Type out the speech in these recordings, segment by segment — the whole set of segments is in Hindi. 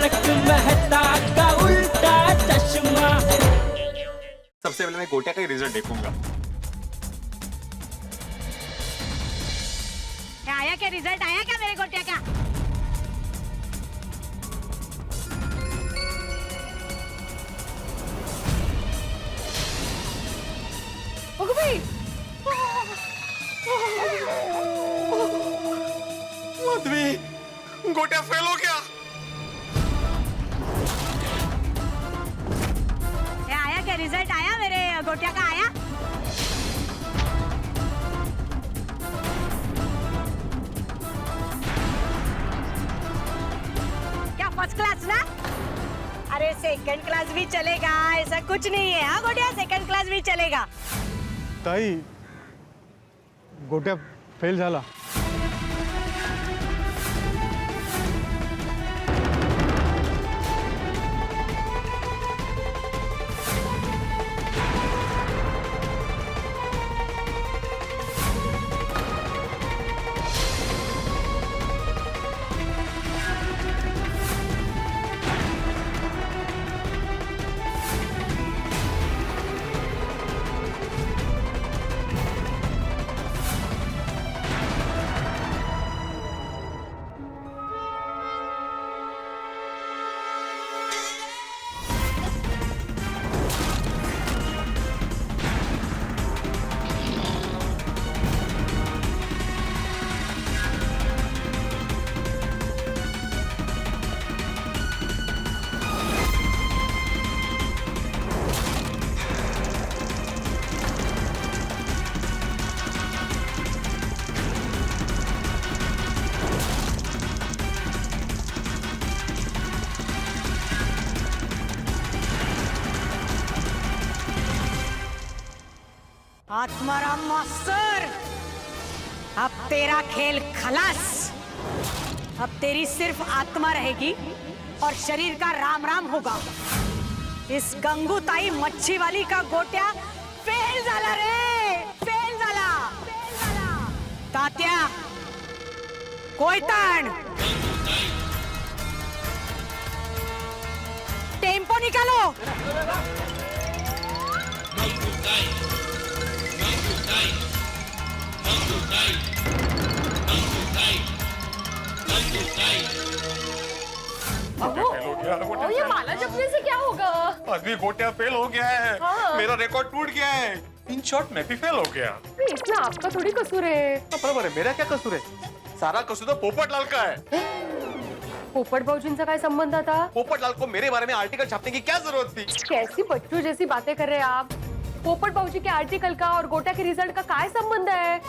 तारक मेहता का उल्टा चश्मा। सबसे पहले मैं गोटिया का रिजल्ट देखूंगा। आया क्या रिजल्ट आया क्या मेरे गोटिया का? माधवी, गोटिया फेल हो गया। आया क्या रिजल्ट आया मेरे गोटिया का आया? क्या फर्स्ट क्लास ना? अरे सेकंड क्लास भी चलेगा, ऐसा कुछ नहीं है। हाँ गोटिया, सेकंड क्लास भी चलेगा। ताई गोट्या फेल झाला। आत्माराम मास्टर, अब तेरा खेल खलास। अब तेरी सिर्फ आत्मा रहेगी और शरीर का राम राम होगा। इस गंगूताई मच्छी वाली का गोट्या फेल झाला रे, फेल झाला। तात्या, कोयतन, टेम्पो निकालो। और ये माला जपने से क्या होगा? माधवी, गोटिया फेल हो गया है। हाँ। मेरा रिकॉर्ड टूट गया है। इन शॉर्ट मैं भी फेल हो गया। इसमें आपका थोड़ी कसूर है। बरोबर है, मेरा क्या कसूर है? सारा कसूर तो पोपटलाल का है। पोपट भाऊजींचा काय संबंध आता? पोपटलाल को मेरे बारे में आर्टिकल छापने की क्या जरूरत थी? कैसी बच्चों जैसी बातें कर रहे हैं आप? पोपट भाऊजी के आर्टिकल का और गोट्या के रिजल्ट का काय संबंध है?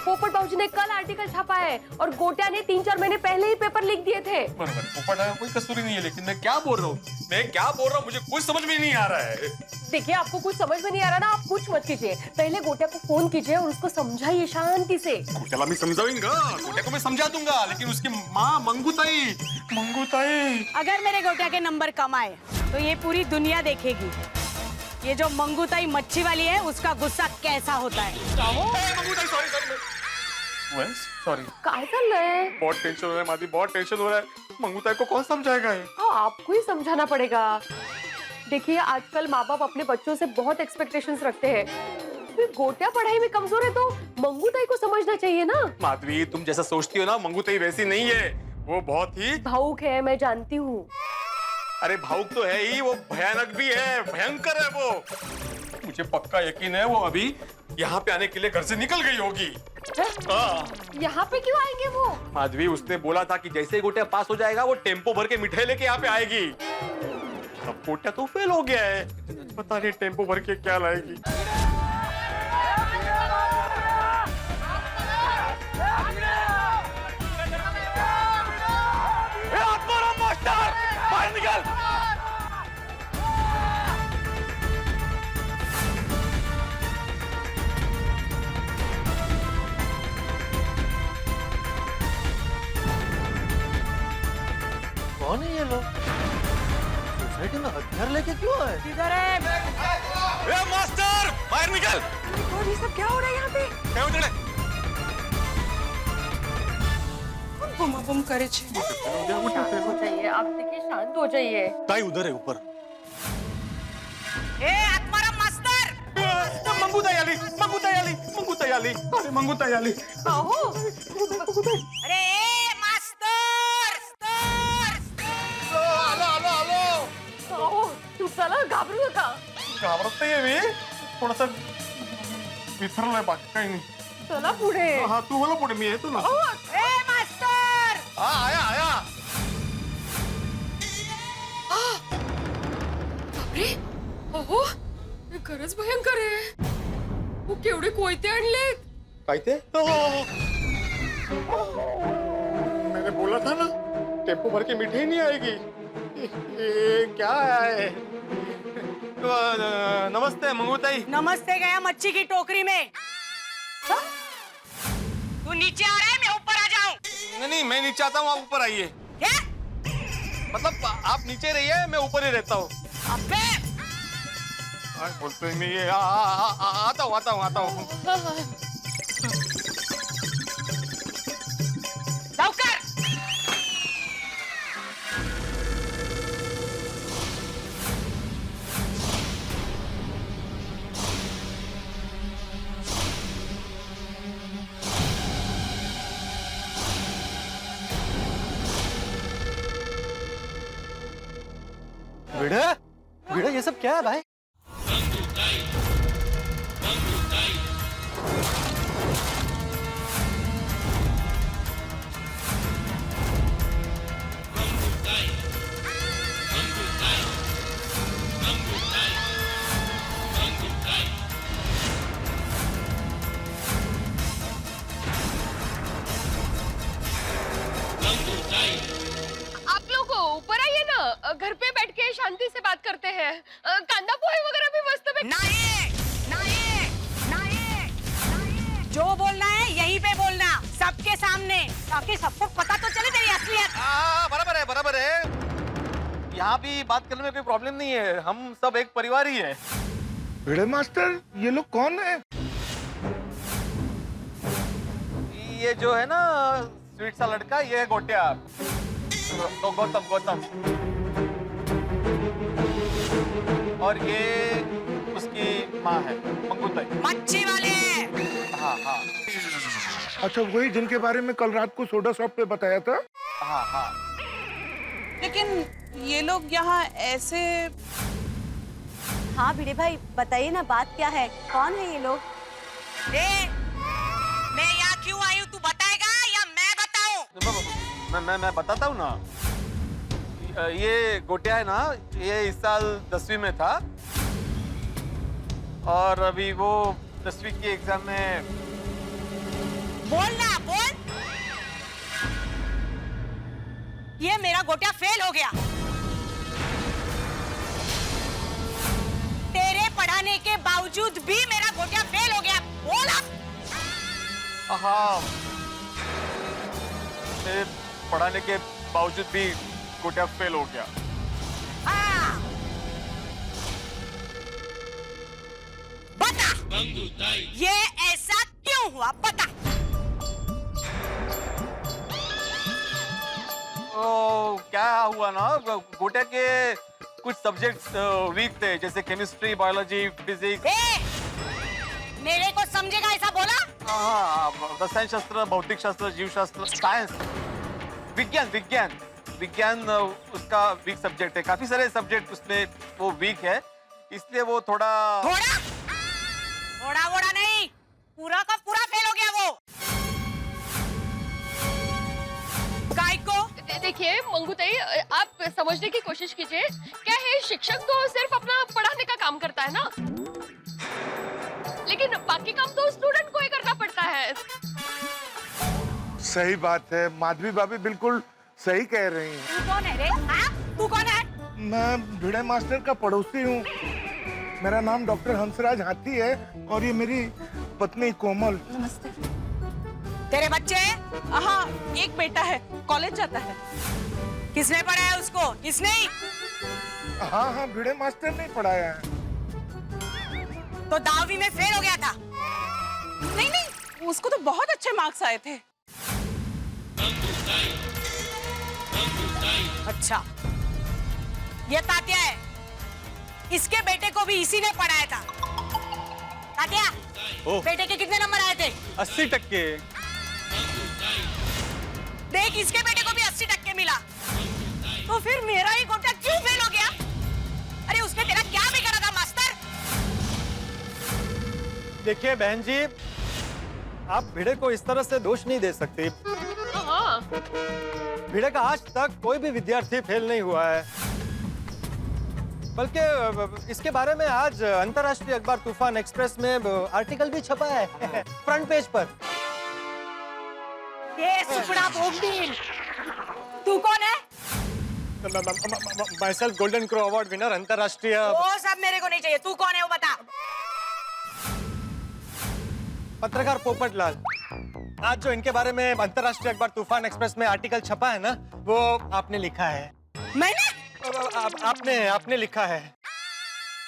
पोपट भाऊजी ने कल आर्टिकल छापा है और गोट्या ने 3-4 महीने पहले ही पेपर लिख दिए थे। बरोबर, पोपटलाल का कोई कसूर ही नहीं है। लेकिन मैं क्या बोल रहा हूँ, मुझे कुछ समझ में नहीं आ रहा है। देखिए, आपको कुछ समझ में नहीं आ रहा ना, आप कुछ मत कीजिए। पहले गोट्या को फोन कीजिए और उसको समझाइए शांति से। गोट्याला मैं समझाऊंगा, गोट्या को मैं समझा दूंगा, लेकिन उसकी माँ मंगूताई, अगर मेरे गोट्या के नंबर कम आए तो ये पूरी दुनिया देखेगी ये जो मंगूताई मच्छी वाली है उसका गुस्सा कैसा होता है। सॉरी, काय चाललंय? बहुत टेंशन हो रहा है माधवी, बहुत टेंशन हो रहा है। मंगूताई को कौन समझाएगा ये? हाँ, आपको ही समझाना पड़ेगा। देखिए, आजकल माँ बाप अपने बच्चों से बहुत एक्सपेक्टेशंस रखते हैं। फिर गोट्या पढ़ाई में कमजोर है तो मंगूताई को समझना चाहिए ना। माधवी, तुम जैसा सोचती हो ना, मंगूताई वैसी नहीं है। वो बहुत ही भावुक है, मैं जानती हूँ। अरे भावुक तो है ही, वो भयानक भी है, भयंकर है वो। मुझे पक्का यकीन है वो अभी यहाँ पे आने के लिए घर से निकल गई होगी। यहाँ पे क्यों आएंगे वो? माधवी, उसने बोला था कि जैसे ही गोटिया पास हो जाएगा वो टेम्पो भर के मिठाई लेके यहाँ पे आएगी। अब गोटिया तो फेल हो गया है, पता नहीं टेम्पो भर के क्या लाएगी। बाहर निकल। कौन है ये लोग? सोसाइटी में हथियार लेके क्यों आए? किधर है? ए मास्टर, बाहर निकल। ये सब क्या हो रहा है यहाँ पे? क्या उधर है? બૂમ બૂમ કરે છે. शांत हो जाइए, आप देखिए शांत हो जाइए. ताई उधर है ऊपर. ए आत्माराम मास्तर मंगूताई आली, मंगूताई आली, मंगूताई आली, अरे मंगूताई आली. काहो? अरे ए मास्तर आलो आलो आलो. काहो? तू चला, घाबरू नका. घाबरत नाहीये मी, थोडस विसरलोय, बाकी काही नाही. चला पुढे. हा तू बोला पुढे, मी येतो ना. ए मास्तर हा आया आया. बापरे, अहो हे खरंच भयंकर आहे. हो, केवढे कोयते आणलेत. काय ते? मैंने बोला था ना, टेम्पो भर के मिठाई नहीं आएगी. ये क्या है? नमस्ते मंगूताई. नमस्ते गया मच्छी की टोकरी में. हाँ? तू नीचे आ रहा है, मैं ऊपर आ जाऊं? नहीं नहीं, मैं नीचे आता हूँ, आप ऊपर आइए. क्या? मतलब आप नीचे रहिए, मैं ऊपर ही रहता हूँ. अबे बोलते हैं, मैं ये आता हूँ आता हूँ आता हूँ. लवकर भिड़े भिड़े ये सब क्या है भाई? आप लोग ऊपर आइए ना, घर पे बैठ के शांति से बात करते हैं. कांदा पोहे वगैरह भी मस्त में. नहीं नहीं नहीं नहीं, जो बोलना है यहीं पे बोलना, सबके सामने, ताकि सबको पता तो चले तेरी असलियत. बराबर है बराबर है. यहाँ भी बात करने में कोई प्रॉब्लम नहीं है, हम सब एक परिवार ही है. भिड़े मास्टर, ये लोग कौन है? ये जो है ना स्वीट सा लड़का, ये है गोटिया. तो गौतम गौतम. और ये उसकी माँ है मंगूताई. मच्छी वाले हाँ हाँ अच्छा, वही जिनके बारे में कल रात को सोडा शॉप पे बताया था. हाँ हाँ. लेकिन ये लोग यहाँ ऐसे. हाँ भिड़े भाई, बताइए ना, बात क्या है? कौन है ये लोग? ए, मैं यहाँ क्यों आई हूँ, तू बताएगा या मैं बताऊं? मैं बताता हूँ ना. ये गोटिया है ना, ये इस साल 10वीं में था और अभी वो 10वीं की एग्जाम में. बोलना बोल. ये मेरा गोटिया फेल हो गया. तेरे पढ़ाने के बावजूद भी मेरा गोटिया फेल हो गया. बोल अब. हाँ, मेरे पढ़ाने के बावजूद भी गोटिया फेल हो गया. हाँ. बता, ये ऐसा क्यों हुआ, बता. तो क्या हुआ ना, गोटिया के कुछ सब्जेक्ट्स वीक थे, जैसे केमिस्ट्री, बायोलॉजी, फिजिक्स. मेरे को समझेगा ऐसा बोला. हाँ, रसायन शास्त्र, भौतिक शास्त्र, जीवशास्त्र, साइंस, विज्ञान विज्ञान विज्ञान उसका वीक सब्जेक्ट है. काफी सारे सब्जेक्ट उसमें वो वीक है, इसलिए वो थोड़ा थोड़ा नहीं, पूरा का पूरा फेल हो गया वो. काय को? देखिए मंगूताई, आप समझने की कोशिश कीजिए. क्या है, शिक्षक तो सिर्फ अपना पढ़ाने का काम करता है ना, लेकिन बाकी काम तो स्टूडेंट को ही करना पड़ता है. सही बात है, माधवी भाभी बिल्कुल सही कह रही हैं. तू कौन है रे? हाँ? तू कौन है? मैं भिड़े मास्टर का पड़ोसी हूँ. मेरा नाम डॉक्टर हंसराज हाथी है और ये मेरी पत्नी कोमल. तेरे बच्चे? हाँ, एक बेटा है, कॉलेज जाता है. किसने पढ़ाया उसको? किसने? हाँ हाँ, भिड़े मास्टर ने पढ़ाया है. तो 10वीं में फेल हो गया था. नहीं नहीं, उसको तो बहुत अच्छे मार्क्स आए थे. अच्छा, ये तात्या है, इसके बेटे को भी इसी ने पढ़ाया था। तात्या, बेटे के कितने नंबर आए थे? 80%। देख, इसके बेटे को भी 80% मिला, तो फिर मेरा ही गोटा क्यों फेल हो गया? अरे उसने तेरा क्या बिगाड़ा था मास्टर? देखिए बहन जी, आप भिड़े को इस तरह से दोष नहीं दे सकती। भिड़े का आज तक कोई भी विद्यार्थी फेल नहीं हुआ है, बल्कि इसके बारे में आज अंतर्राष्ट्रीय अखबार तूफान एक्सप्रेस में आर्टिकल भी छपा है फ्रंट पेज पर। ये सुपड़ा बोगदील, तू कौन है? My self golden crow award winner अंतर्राष्ट्रीय। वो सब मेरे को नहीं चाहिए, तू कौन है वो बता। पत्रकार पोपट लाल, आज जो इनके बारे में अंतर्राष्ट्रीय अखबार तूफान एक्सप्रेस में आर्टिकल छपा है ना, वो आपने लिखा है। मैंने? आपने लिखा है।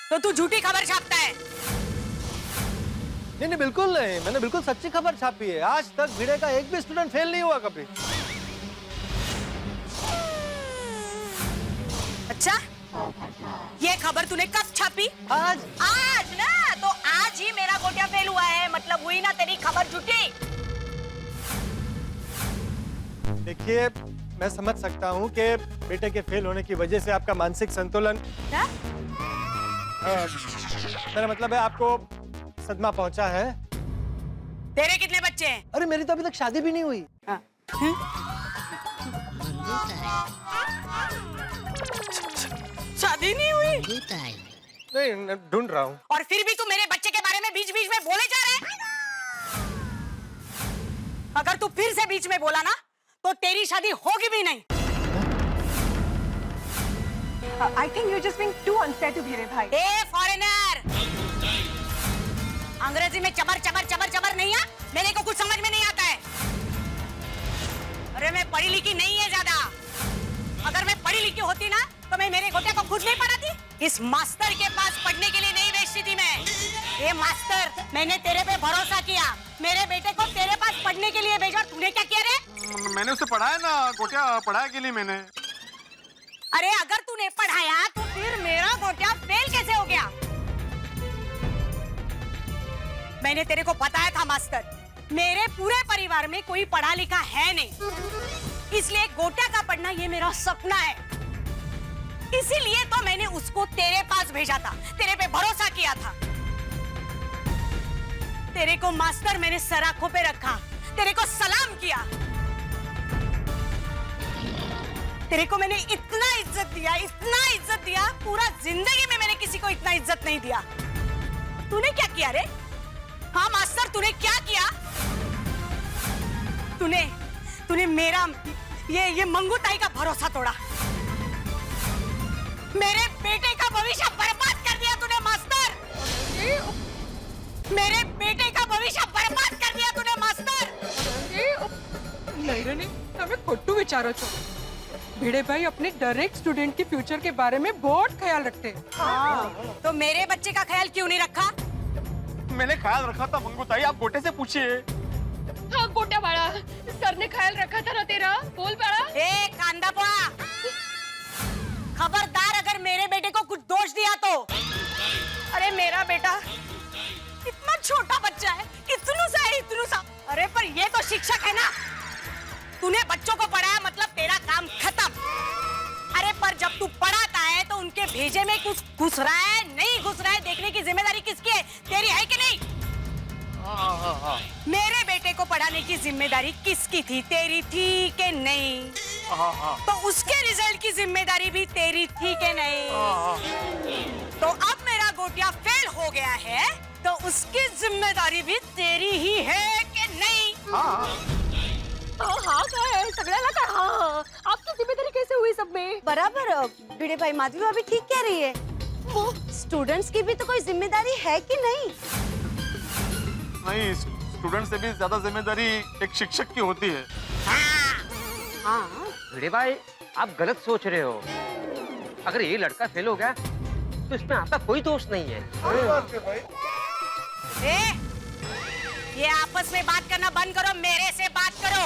तो तू झूठी खबर छापता है। नहीं, बिल्कुल नहीं, मैंने बिल्कुल सच्ची खबर छापी है। आज तक भिड़े का एक भी स्टूडेंट फेल नहीं हुआ कभी। अच्छा, ये खबर तूने कब छापी? आज ना, तो आज ही मेरा गोटिया फेल हुआ है, मतलब हुई ना तेरी खबर झूठी। देखिए, मैं समझ सकता हूँ कि बेटे के फेल होने की वजह से आपका मानसिक संतुलन, मेरा मतलब है आपको सदमा पहुंचा है। तेरे कितने बच्चे हैं? अरे मेरी तो अभी तक शादी भी नहीं हुई। शादी नहीं हुई? नहीं, ढूंढ रहा हूँ। और फिर भी तू मेरे बच्चे के बारे में बीच बीच में बोले जा रहे है? अगर तू फिर से बीच में बोला ना, तो तेरी शादी होगी भी नहीं। I think you're just being too unfair to भिड़े भाई। ए फॉरेनर, अंग्रेजी में चबर चबर चबर चबर नहीं है, मेरे को कुछ समझ में नहीं आता है। अरे मैं पढ़ी लिखी नहीं है ज्यादा, अगर मैं पढ़ी लिखी होती ना, तो मैं मेरे गोटे को खुद नहीं पढ़ाती। इस मास्टर के पास पढ़ने के लिए नहीं भेजती थी मैं। ये मास्टर, मैंने तेरे पे भरोसा किया, मेरे बेटे को तेरे पास पढ़ने के लिए भेजा, तूने क्या किया रे? मैंने उसे पढ़ाया ना, गोटिया पढ़ाया के लिए मैंने। अरे अगर तूने पढ़ाया, तो फिर मेरा गोटिया फेल कैसे हो गया? मैंने तेरे को बताया था मास्टर, मेरे पूरे परिवार में कोई पढ़ा लिखा है नहीं, इसलिए गोटा का पढ़ना ये मेरा सपना है। इसीलिए तो मैंने उसको तेरे पास भेजा था, तेरे पे भरोसा किया था। तेरे को मास्टर मैंने सर आंखों पे रखा, तेरे को सलाम किया, तेरे को मैंने इतना इज्जत दिया, पूरा जिंदगी में मैंने किसी को इतना इज्जत नहीं दिया। तूने क्या किया रे? हाँ मास्टर, तूने क्या किया? तूने मेरा ये मंगूताई का भरोसा तोड़ा, मेरे बेटे का भविष्य बर्बाद कर दिया तूने मास्टर। मेरे बेटे का भविष्य बर्बाद कर दिया तूने मास्टर। नहीं, તમે ખોટું વિચારો છો। भिड़े भाई अपने डायरेक्ट स्टूडेंट के फ्यूचर के बारे में बहुत ख्याल रखते हैं। हाँ, तो मेरे बच्चे का ख्याल क्यों नहीं रखा? मैंने ख्याल रखा था मंगूताई, आप गोटे से पूछिए। हाँ गोटा बाड़ा, सर ने ख्याल रखा था ना तेरा, बोल बाड़ा। ए कांदा पोड़ा, खबरदार अगर मेरे बेटे को कुछ दोष दिया तो। अरे मेरा बेटा इतना छोटा बच्चा है, इतनू सा। अरे पर ये तो शिक्षक है ना, तूने बच्चों को पढ़ाया मतलब तेरा काम खत्म। अरे पर जब तू पढ़ाता है तो उनके भेजे में कुछ घुस रहा है नहीं घुस रहा है, देखने की जिम्मेदारी किसकी है? तेरी है कि नहीं? मेरे बेटे को पढ़ाने की जिम्मेदारी किसकी थी? तेरी थी कि नहीं? तो उसके रिजल्ट की जिम्मेदारी भी तेरी थी कि नहीं? तो अब मेरा गोटिया फेल हो गया है, तो उसकी जिम्मेदारी भी तेरी ही है कि नहीं? हाँ काय है, सगळ्याला काय? हाँ, आपकी जिम्मेदारी कैसे हुई सब में? बराबर भिड़े भाई, माधवी भाभी ठीक कह रही है। वो स्टूडेंट्स की भी तो कोई जिम्मेदारी है कि नहीं? नहीं, स्टूडेंट से भी ज्यादा जिम्मेदारी एक शिक्षक की होती है। हाँ, भिड़े भाई, आप गलत सोच रहे हो। अगर ये लड़का फेल हो गया तो इसमें आपका कोई दोष नहीं है। ये आपस में बात करना बंद करो, मेरे से बात करो।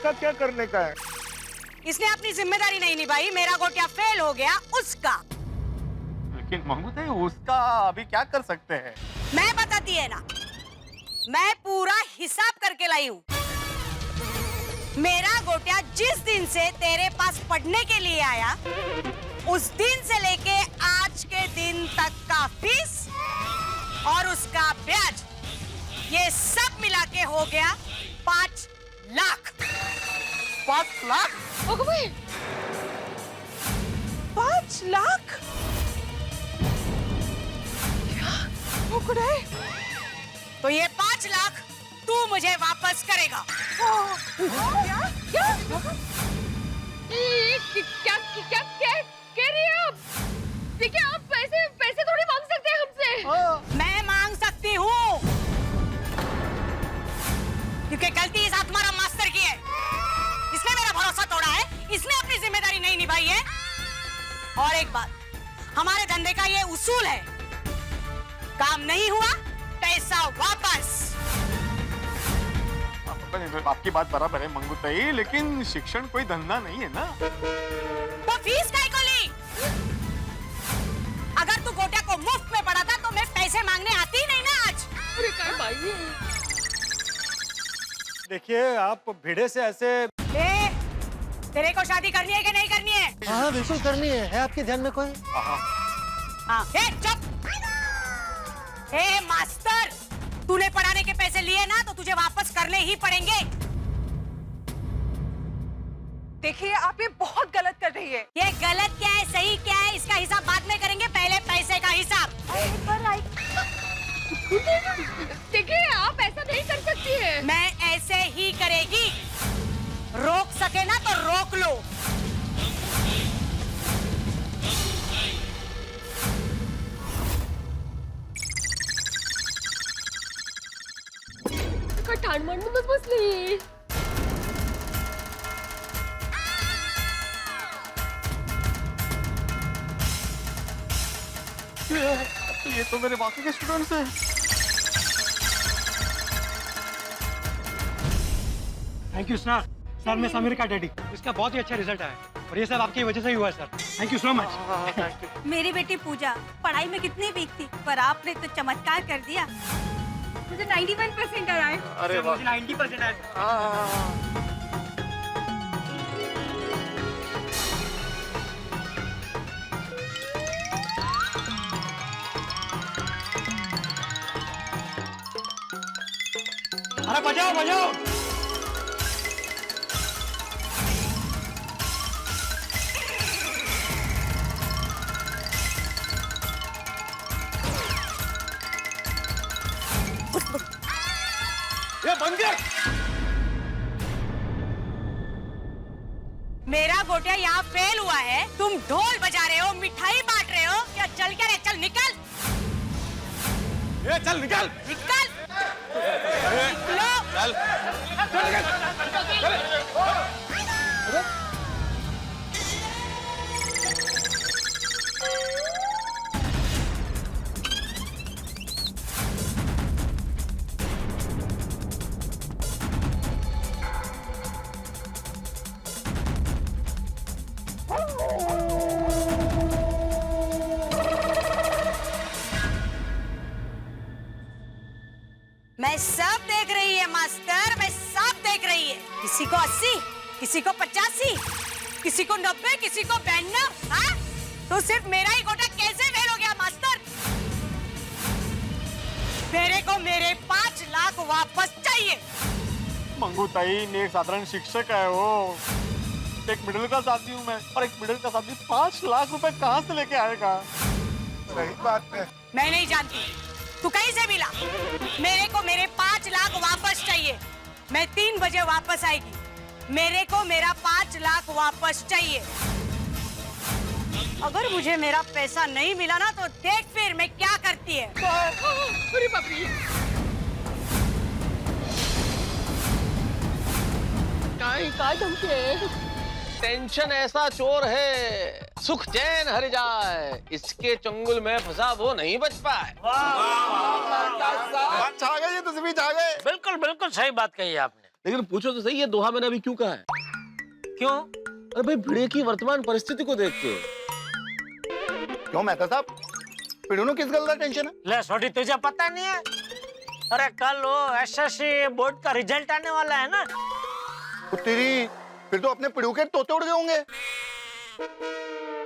उसका क्या करने का है? इसने अपनी जिम्मेदारी नहीं निभाई, मेरा गोटिया फेल हो गया उसका। लेकिन मंगूताई उसका अभी क्या कर सकते हैं? मैं बताती है ना, मैं पूरा हिसाब करके लाई हूँ। मेरा गोटिया जिस दिन से तेरे पास पढ़ने के लिए आया, उस दिन से लेके आज के दिन तक का फीस और उसका ब्याज, ये सब मिला के हो गया 5 लाख। 5 लाख? 5 लाख? तो ये 5 लाख तू मुझे वापस करेगा। क्या क्या क्या क्या क्या कह रही है आप? देखिए, आप पैसे थोड़ी मांग सकते हैं हमसे। मैं मांग सकती हूँ, क्योंकि गलती इस आत्माराम मास्टर की है। इसने मेरा भरोसा तोड़ा है, इसने अपनी जिम्मेदारी नहीं निभाई है। और एक बात, हमारे धंधे का ये उसूल है, काम नहीं हुआ पैसा वापस। आपकी बात बराबर है मंगूताई, लेकिन शिक्षण कोई धंधा नहीं है ना। तो फीस काहे को ली? अगर तू गोटिया को मुफ्त में पढ़ाता तो मैं पैसे मांगने आती ही नहीं ना आज। अरे क्या भाई, देखिए, आप भिड़े से ऐसे। ए, तेरे को शादी करनी है कि नहीं करनी है? हाँ बिल्कुल करनी है आपके ध्यान में कोई? हाँ, चुप। ए मास्टर, तूने पढ़ाने के पैसे लिए ना, तो तुझे वापस करने ही पड़ेंगे। देखिए, आप ये बहुत गलत कर रही है। ये गलत क्या है, सही क्या है, इसका हिसाब बाद में करेंगे, पहले पैसे का हिसाब। देखिए, आप ऐसा नहीं कर सकती है। मैं ऐसे ही करेगी। रोक सके ना तो रोक लो। ठाण मांडूनच बसली। ये तो मेरे बाकी के स्टूडेंट्स हैं। Thank you sir. सर, मैं समीर का डैडी। इसका बहुत ही अच्छा रिजल्ट आया और ये सब आपकी वजह से ही हुआ है sir. Thank you so much. मेरी बेटी पूजा पढ़ाई में कितनी वीक थी, पर आपने तो चमत्कार कर दिया। मुझे 91% आया है। अरे मुझे 90% आया। अरे बजाओ बजाओ। ये बंद कर। मेरा गोटिया यहाँ फेल हुआ है, तुम ढोल बजा रहे हो, मिठाई बांट रहे हो, क्या चल क्या रे? चल निकल। ये चल निकल। निकल। निकलो। चल। मैं सब देख रही है मास्टर, मैं सब देख रही है। किसी को 80, किसी को 85, किसी को 90, किसी को 92। हाँ, तो सिर्फ मेरा ही गोटा कैसे फेल हो गया मास्टर? मेरे को मेरे 5 लाख वापस चाहिए। मंगूताई ने एक साधारण शिक्षक है वो। एक मिडिल क्लास आदमी हूँ मैं, और एक मिडिल क्लास आदमी 5 लाख रुपए कहाँ से लेके आएगा? सही बात है। मैं नहीं जानती तू कहीं से मिला। मेरे को मेरे 5 लाख वापस चाहिए। मैं 3 बजे वापस आएगी। मेरे को मेरा 5 लाख वापस चाहिए। अगर मुझे मेरा पैसा नहीं मिला ना, तो देख फिर मैं क्या करती है। अरे बाप रे, काय धमकी। टेंशन ऐसा चोर है, सुख चैन हर जाए, इसके चंगुल में फंसा वो नहीं बच पाए। छा गए, ये तो भी छा गए। बिल्कुल बिल्कुल सही बात कही आपने। लेकिन पूछो तो सही, ये दोहा मैंने अभी क्यों कहा है? क्यों? अरे भाई, भिड़े की वर्तमान परिस्थिति को देख के। क्यों मेहता साहब, पिड़ू किस गल का टेंशन है? ले छोटी, तुझे पता नहीं है? अरे कल वो एसएससी बोर्ड का रिजल्ट आने वाला है ना। तो तेरी, फिर तो अपने पिड़ू के तोते उड़ गए होंगे।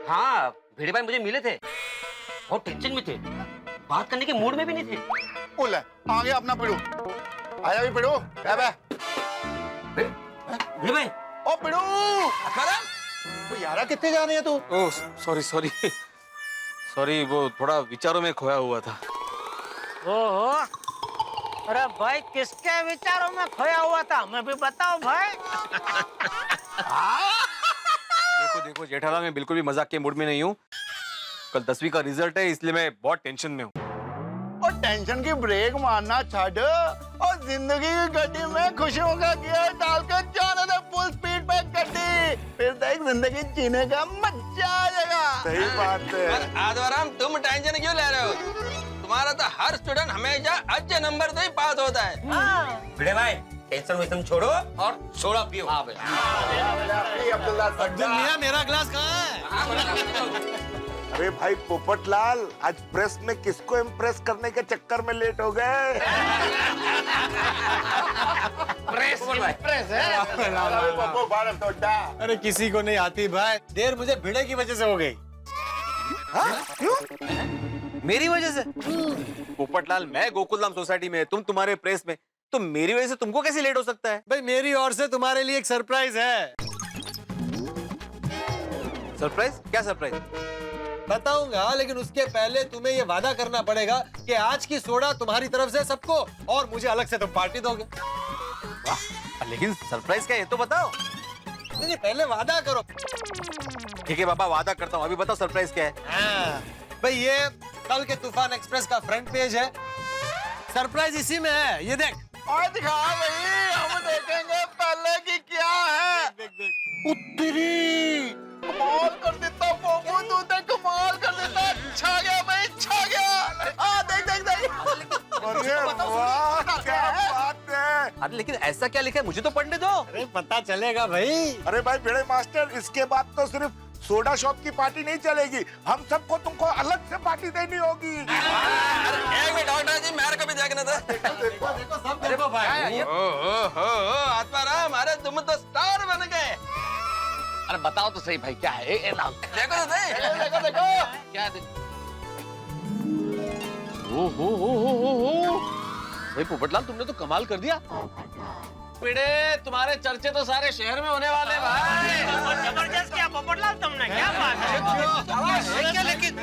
हाँ, भिड़े भाई मुझे मिले थे, बहुत टेंशन में थे, बात करने के मूड में भी नहीं थे। बोला आ गया अपना पिड़ू। आया भी पिड़ू, क्या बे? भिड़े भाई, ओ पिड़ू, तो यारा कितने जा रहे हैं तू? ओह सॉरी सॉरी सॉरी, वो थोड़ा विचारों में खोया हुआ था। ओहो, अरे भाई किसके विचारों में खोया हुआ था, मैं भी बताओ भाई। देखो देखो जेठालाल, मैं बिल्कुल भी मजाक के मूड में नहीं हूँ। कल 10वीं का रिजल्ट है, इसलिए मैं बहुत टेंशन में हूँ। और टेंशन की ब्रेक मारना छोड़ और जिंदगी की गड्डी में खुशियों का गियर डालकर जाने दे फुल स्पीड पे गड्डी, फिर देख जिंदगी जीने का मजा आ जाएगा। सही बात है। आदवराम, तुम टेंशन क्यों ले रहे हो? तुम्हारा तो हर स्टूडेंट हमेशा अच्छे नंबर से ही पास होता है। भिड़े भाई टेंशन वेंशन छोड़ो और सोडा पियो। हाँ मियां, मेरा ग्लास कहाँ है? अरे भाई पोपटलाल, आज प्रेस में किसको इम्प्रेस करने के चक्कर में लेट हो गए? अरे किसी को नहीं आती भाई, देर मुझे भिड़े की वजह से हो गई। मेरी वजह से? पोपटलाल, मैं गोकुलधाम सोसाइटी में, तुम तुम्हारे प्रेस में, तो मेरी वजह से तुमको कैसे लेट हो सकता है? भाई मेरी ओर से तुम्हारे लिए एक सरप्राइज है। सरप्राइज? क्या सरप्राइज? बताऊंगा, लेकिन उसके पहले तुम्हें ये वादा करना पड़ेगा कि आज की सोडा तुम्हारी तरफ से सबको, और मुझे अलग से तुम पार्टी दोगे। वाह, लेकिन सरप्राइज क्या है, ये तो बताओ। नहीं, पहले वादा करो। ठीक है बाबा, वादा करता हूँ। अभी बताओ सरप्राइज क्या है? हाँ, भाई ये कल के तूफान एक्सप्रेस का फ्रंट पेज है। सरप्राइज इसी में है, ये देख। और दिखा भाई, हम देखेंगे पहले की क्या है। उत्तरी कमाल कर देता पोपू, तू तो कमाल कर देता। छा गया भाई, छा गया। देख देख देख। अरे वाह, क्या बात है। अरे लेकिन ऐसा क्या लिखा है, मुझे तो पढ़ने दो। अरे पता चलेगा भाई। अरे भाई भिड़े मास्टर, इसके बाद तो सिर्फ सोडा शॉप की पार्टी नहीं चलेगी, हम सबको तुमको अलग से पार्टी देनी होगी। एक मिनट डॉक्टर जी, मेरे को भी देखने दो। देखो देखो, सब देखो भाई। ओहो, आत्माराम, अरे तुम तो स्टार बन गए। अरे बताओ तो सही भाई, क्या है? देखो तो सही। देखो देखो क्या ओहो, भाई पोपटलाल, तुमने तो कमाल कर दिया। पिड़े, तुम्हारे चर्चे तो सारे शहर में होने वाले भाई। जबरदस्त किया पोपटलाल तुमने, क्या बात है। लेकिन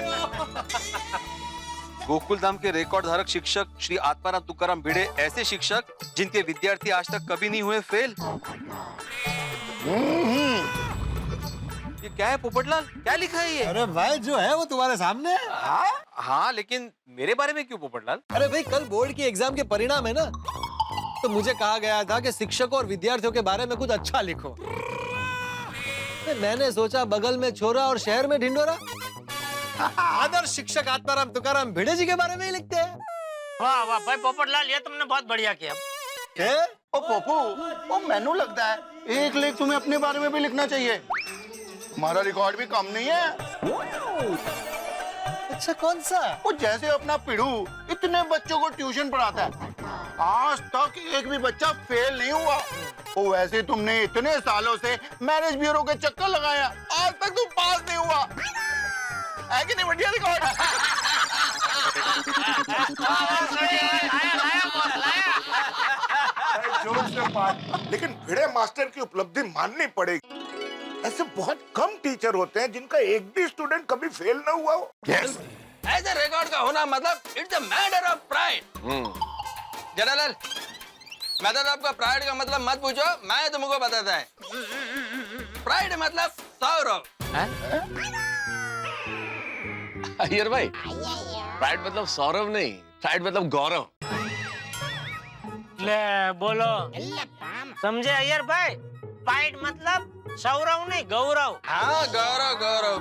गोकुलधाम के रिकॉर्ड धारक शिक्षक श्री आत्माराम तुकाराम भिड़े, ऐसे शिक्षक जिनके विद्यार्थी आज तक कभी नहीं हुए फेल। ये क्या है पोपटलाल, क्या लिखा है ये? अरे भाई, जो है वो तुम्हारे सामने है। हाँ, लेकिन मेरे बारे में क्यों पोपटलाल? अरे भाई, कल बोर्ड की एग्जाम के परिणाम है ना, तो मुझे कहा गया था कि शिक्षकों और विद्यार्थियों के बारे में कुछ अच्छा लिखो। मैंने सोचा बगल में छोरा और शहर में ढिंडोरा, आदर्श शिक्षक आत्माराम तुकाराम भिड़े जी के बारे में ही लिखते हैं। वाह वाह भाई पोपटलाल, ये तुमने बहुत बढ़िया किया। ओ पोपू, ओ मैनू लगता है एक लेख तुम्हें अपने बारे में भी लिखना चाहिए। हमारा रिकॉर्ड भी कम नहीं है। अच्छा, कौन सा? वो जैसे अपना पिड़ू इतने बच्चों को ट्यूशन पढ़ाता है, आज तक एक भी बच्चा फेल नहीं हुआ। वो वैसे तुमने इतने सालों से मैरिज ब्यूरो के चक्कर लगाया, आज तक तुम पास नहीं हुआ। है कि नहीं बढ़िया रिकॉर्ड? जोर से बात। लेकिन भिड़े मास्टर की उपलब्धि माननी पड़ेगी। ऐसे बहुत कम टीचर होते हैं जिनका एक भी स्टूडेंट कभी फेल ना हुआ हो। यस, ऐसे रिकॉर्ड का होना मतलब it's a matter of pride. Jethalal, matter of pride का मतलब मत पूछो, मैं तुमको बताता है। प्राइड मतलब सौरव। अय्यर भाई, प्राइड मतलब सौरव नहीं, प्राइड मतलब गौरव। ले बोलो, समझे अय्यर भाई? प्राइड मतलब सौरव नहीं, गौरव। हाँ, गौरव गौरव,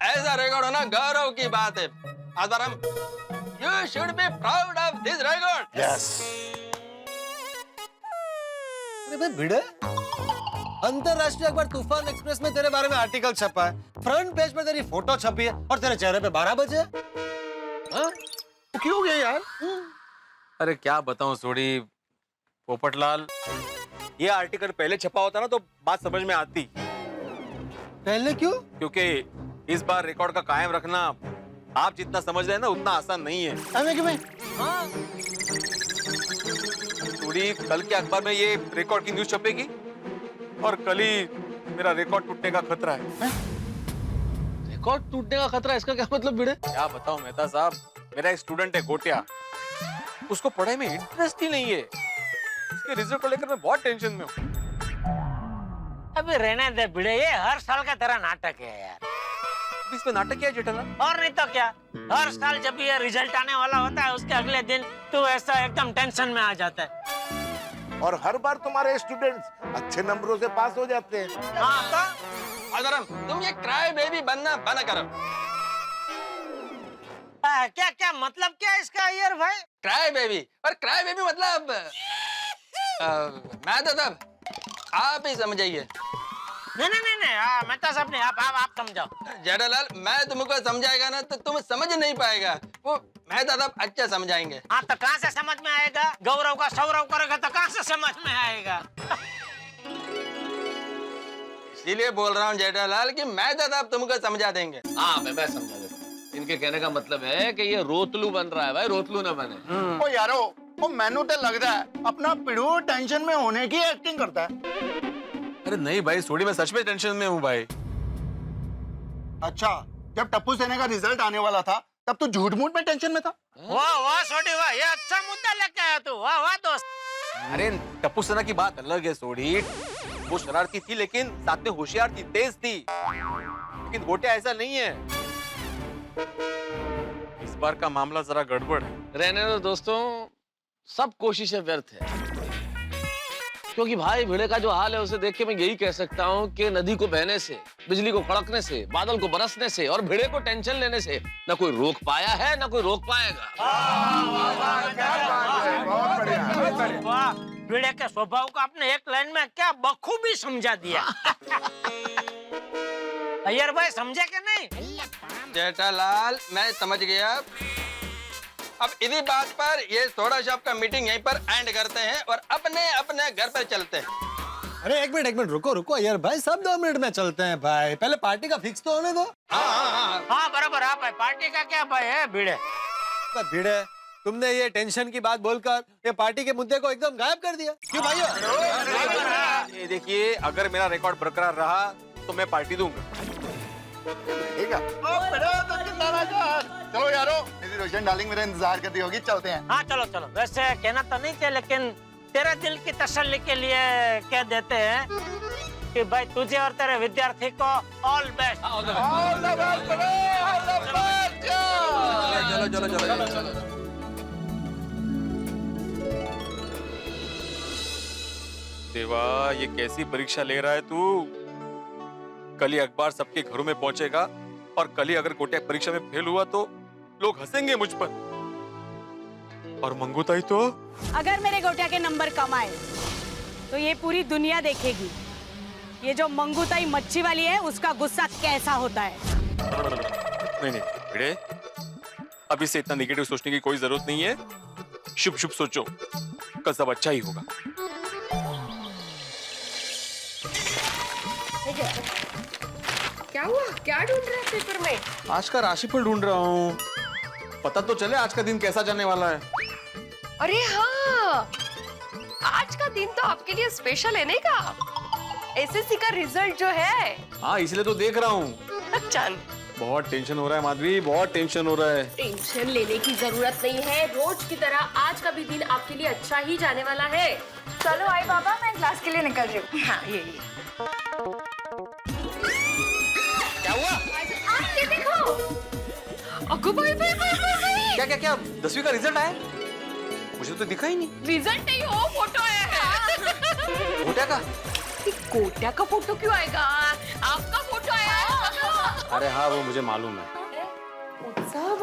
ऐसा रिकॉर्ड होना गौरव की बात है। आदरम, you should be proud of this record. Yes. अरे भाई भिड़े, अंतरराष्ट्रीय अखबार तूफान एक्सप्रेस में तेरे बारे में आर्टिकल छपा है, फ्रंट पेज पे तेरी फोटो छपी है और तेरे चेहरे पे 12 बजे। हाँ? क्यों हो गया यार? अरे क्या बताऊं सोडी पोपटलाल, ये आर्टिकल पहले छपा होता ना तो बात समझ में आती। पहले क्यों? क्योंकि इस बार रिकॉर्ड का कायम रखना आप जितना समझ रहे हैं ना उतना आसान नहीं है। हमें कि भाई? सोडी, कल के अखबार में ये रिकॉर्ड की न्यूज छपेगी और कल ही मेरा रिकॉर्ड टूटने का खतरा है। रिकॉर्ड टूटने का खतरा, इसका क्या मतलब भिड़े? क्या बताऊं मेहता साहब, मेरा एक स्टूडेंट है गोटिया, उसको पढ़ाई में इंटरेस्ट ही नहीं है। उसके रिजल्ट को लेकर मैं बहुत टेंशन में हूँ। अभी रहने दे भिड़े, ये हर साल का तेरा नाटक है यार। इसमें नाटक क्या है जेठालाल? और नहीं तो क्या, हर साल जब ये रिजल्ट आने वाला होता है उसके अगले दिन तू ऐसा एकदम टेंशन में आ जाता है। और हर बार तुम्हारे स्टूडेंट्स अच्छे नंबरों से पास हो जाते हैं। हाँ तो अदरम, तुम ये क्राई बेबी बनना बंद करो। क्या क्या मतलब क्या इसका यार भाई? क्राई बेबी, और क्राई बेबी मतलब मैं तो तब आप ही समझाइए। नहीं नहीं नहीं नहीं, मैं तो सब नहीं, आप समझाओ। जेठालाल, मैं तुमको समझाएगा ना तो तुम समझ नहीं पाएगा, वो मैं दादा अच्छा समझाएंगे। हाँ तो कहाँ से समझ में आएगा? गौरव का सौरव करेगा तो कहाँ से समझ में आएगा? इसीलिए बोल रहा हूँ जेठालाल कि मैं दादा तुमको समझा देंगे। हाँ मैं समझा देता हूँ। इनके कहने का मतलब है कि ये रोतलू बन रहा है भाई, रोतलू ना बने। ओ यारो, वो मैनू तो लगता है अपना पिड़ू टेंशन में होने की एक्टिंग करता है। अरे नहीं भाई सोडी, मैं सच में टेंशन में हूँ भाई। अच्छा, जब टप्पू सेना का रिजल्ट आने वाला था तब तो झूठ मूठ में टेंशन में था। वाह वाह सोडी वाह, ये अच्छा मुद्दा लेके आया तू, वाह वाह दोस्त। अरे टप्पू सेना की बात अलग है सोडी, वो शरारती थी लेकिन साथ में होशियार थी, तेज थी। लेकिन गोटिया ऐसा नहीं है। इस बार का मामला जरा गड़बड़ है। रहने दो दोस्तों, सब कोशिशें व्यर्थ है, क्योंकि भाई भिड़े का जो हाल है उसे देख के मैं यही कह सकता हूँ कि नदी को बहने से, बिजली को कड़कने से, बादल को बरसने से और भिड़े को टेंशन लेने से न कोई रोक पाया है न कोई रोक पाएगा। वाह, भिड़े के स्वभाव को आपने एक लाइन में क्या बखूबी समझा दिया। अय्यर भाई समझे क्या नहीं? जेठालाल, मैं समझ गया। अब इसी बात पर ये थोड़ा सा आपका मीटिंग यहीं पर एंड करते हैं और अपने अपने घर पर चलते हैं। अरे एक मिनट रुको यार भाई, सब 2 मिनट में चलते हैं भाई, पहले पार्टी का फिक्स तो होने दो। हाँ बराबर, आप पार्टी का क्या भाई है भिड़े? भिड़े, तुमने ये टेंशन की बात बोलकर ये पार्टी के मुद्दे को एकदम गायब कर दिया। क्यों भाइयों? ये देखिए, अगर मेरा रिकॉर्ड बरकरार रहा तो मैं पार्टी दूंगा। ठीक है। चलो यारो, मेरी रोशन डार्लिंग मेरा इंतजार कर रही होगी, चलते हैं। हाँ चलो चलो। वैसे कहना तो नहीं चाहिए लेकिन तेरे दिल की तसल्ली के लिए कह देते हैं कि भाई तुझे और तेरे विद्यार्थी को ऑल बेस्ट। चलो। देवा, ये कैसी परीक्षा ले रहा है तू? कल ही अखबार सबके घरों में पहुंचेगा और कल ही अगर गोटिया परीक्षा में फेल हुआ तो लोग हंसेंगे मुझ पर। और मंगूताई तो अगर मेरे गोटिया के नंबर कम आए तो ये पूरी दुनिया देखेगी ये जो मंगूताई मच्छी वाली है उसका गुस्सा कैसा होता है। नहीं भिड़े, अब इससे इतना नेगेटिव सोचने की कोई जरूरत नहीं है। शुभ शुभ सोचो, कल सब अच्छा ही होगा। क्या हुआ? क्या ढूंढ रहे हैं पेपर में? आज का राशिफल ढूंढ रहा हूँ, पता तो चले आज का दिन कैसा जाने वाला है। अरे हाँ, आज का दिन तो आपके लिए स्पेशल है नहीं का? एसएससी का रिजल्ट जो है। हाँ इसलिए तो देख रहा हूँ। चल, बहुत टेंशन हो रहा है माधवी, बहुत टेंशन हो रहा है। टेंशन लेने की जरूरत नहीं है, रोज की तरह आज का भी दिन आपके लिए अच्छा ही जाने वाला है। चलो आई बाबा, मैं क्लास के लिए निकल रही हूँ। हाँ ये क्या हुआ? ये देखो। अगो भाई भाई भाई भाई। क्या 10वीं का रिजल्ट आया? मुझे तो दिखा ही नहीं। रिजल्ट नहीं हो, फोटो है। गोटिया का? गोटिया का फोटो क्यों आएगा? आपका फोटो आया। अरे हाँ, वो मुझे मालूम है। उत्सव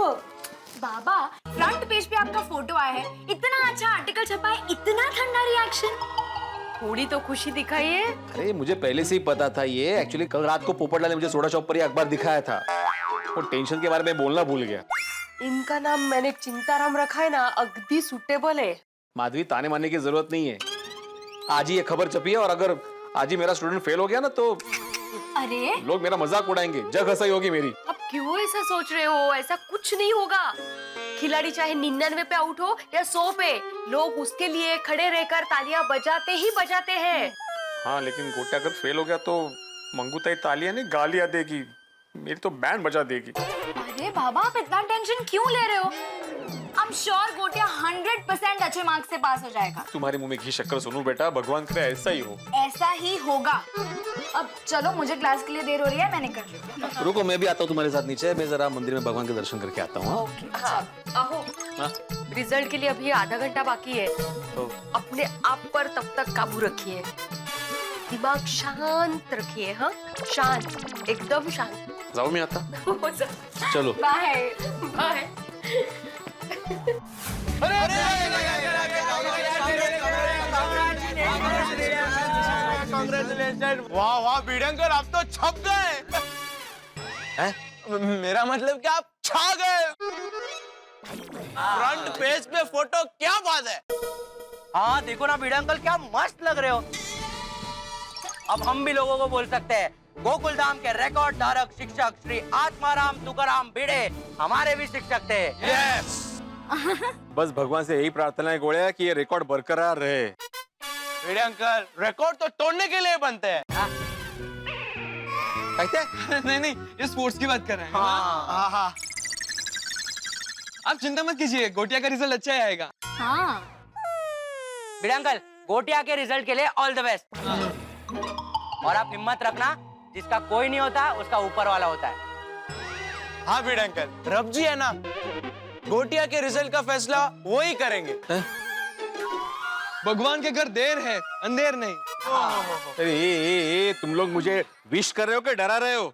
बाबा, फ्रंट पेज पे आपका फोटो आया है, इतना अच्छा आर्टिकल छपा है, इतना ठंडा रिएक्शन। थोड़ी तो खुशी दिखाइए। अरे मुझे पहले से ही पता था ये। एक्चुअली कल रात को पोपटलाल ने मुझे सोडा शॉप पर ये अखबार दिखाया था। वो टेंशन के बारे में बोलना भूल गया। इनका नाम मैंने चिंताराम रखा है ना, अगदी सुटेबल है। माधवी, ताने मारने की जरूरत नहीं है। आज ही ये खबर छपी है और अगर आज ही मेरा स्टूडेंट फेल हो गया ना तो अरे लोग मेरा मजाक उड़ाएंगे, जग हंसाई होगी मेरी। अब क्यों ऐसा सोच रहे हो? ऐसा कुछ नहीं होगा। खिलाड़ी चाहे 99 पे आउट हो या 100 पे, लोग उसके लिए खड़े रहकर तालियां बजाते ही बजाते हैं। हाँ, लेकिन गोटिया अगर फेल हो गया तो मंगूताई तालियां नहीं गालियां देगी। मेरी तो बैंड बजा देगी। अरे बाबा, आप इतना टेंशन क्यों ले रहे हो? I'm sure गोटिया 100% अच्छे मार्क्स से पास हो जाएगा। तुम्हारे मुंह में घी शक्कर सुनू बेटा, भगवान करे ऐसा ही हो। ऐसा ही होगा। अब चलो, मुझे क्लास के लिए देर हो रही है, मैं निकल रही हूँ। रुको, मैं भी आता हूँ तुम्हारे साथ नीचे। मैं जरा मंदिर में भगवान के दर्शन करके आता हूँ। हाँ, आहो। रिजल्ट के लिए अभी आधा घंटा बाकी है। अपने आप पर तब तक काबू रखिए, दिमाग शांत रखिए। हाँ, शांत, एकदम शांत। जाओ, मैं आता। चलो बाय बाय। वाह वाह भिड़ंकर, आप तो छप गए। मेरा मतलब कि आप छा गए। फ्रंट पेज पे फोटो, क्या बात है। हाँ देखो ना भिड़ंकल, क्या मस्त लग रहे हो। अब हम भी लोगों को बोल सकते हैं, गोकुल धाम के रिकॉर्ड धारक शिक्षक श्री आत्माराम तुकाराम भिड़े हमारे भी शिक्षक थे। यस। बस भगवान से यही प्रार्थना है गोड़िया कि ये रिकॉर्ड बरकरार रहे। भिड़ंकर, रिकॉर्ड तो तोड़ने के लिए बनते हैं। कहते नहीं नहीं, ये स्पोर्ट्स की बात कर रहे हैं। हाँ हाँ, आप चिंता मत कीजिए, गोटिया का रिजल्ट अच्छा ही आएगा। हाँ, भिड़ंकल, गोटिया के रिजल्ट के लिए ऑल द बेस्ट। और आप हिम्मत रखना, जिसका कोई नहीं होता उसका ऊपर वाला होता है। हाँ भिड़ंकर, रब जी है ना, गोटिया के रिजल्ट का फैसला वो ही करेंगे। भगवान के घर देर है, अंधेर नहीं। अरे ए, तुम लोग मुझे विश कर रहे हो कि डरा रहे हो?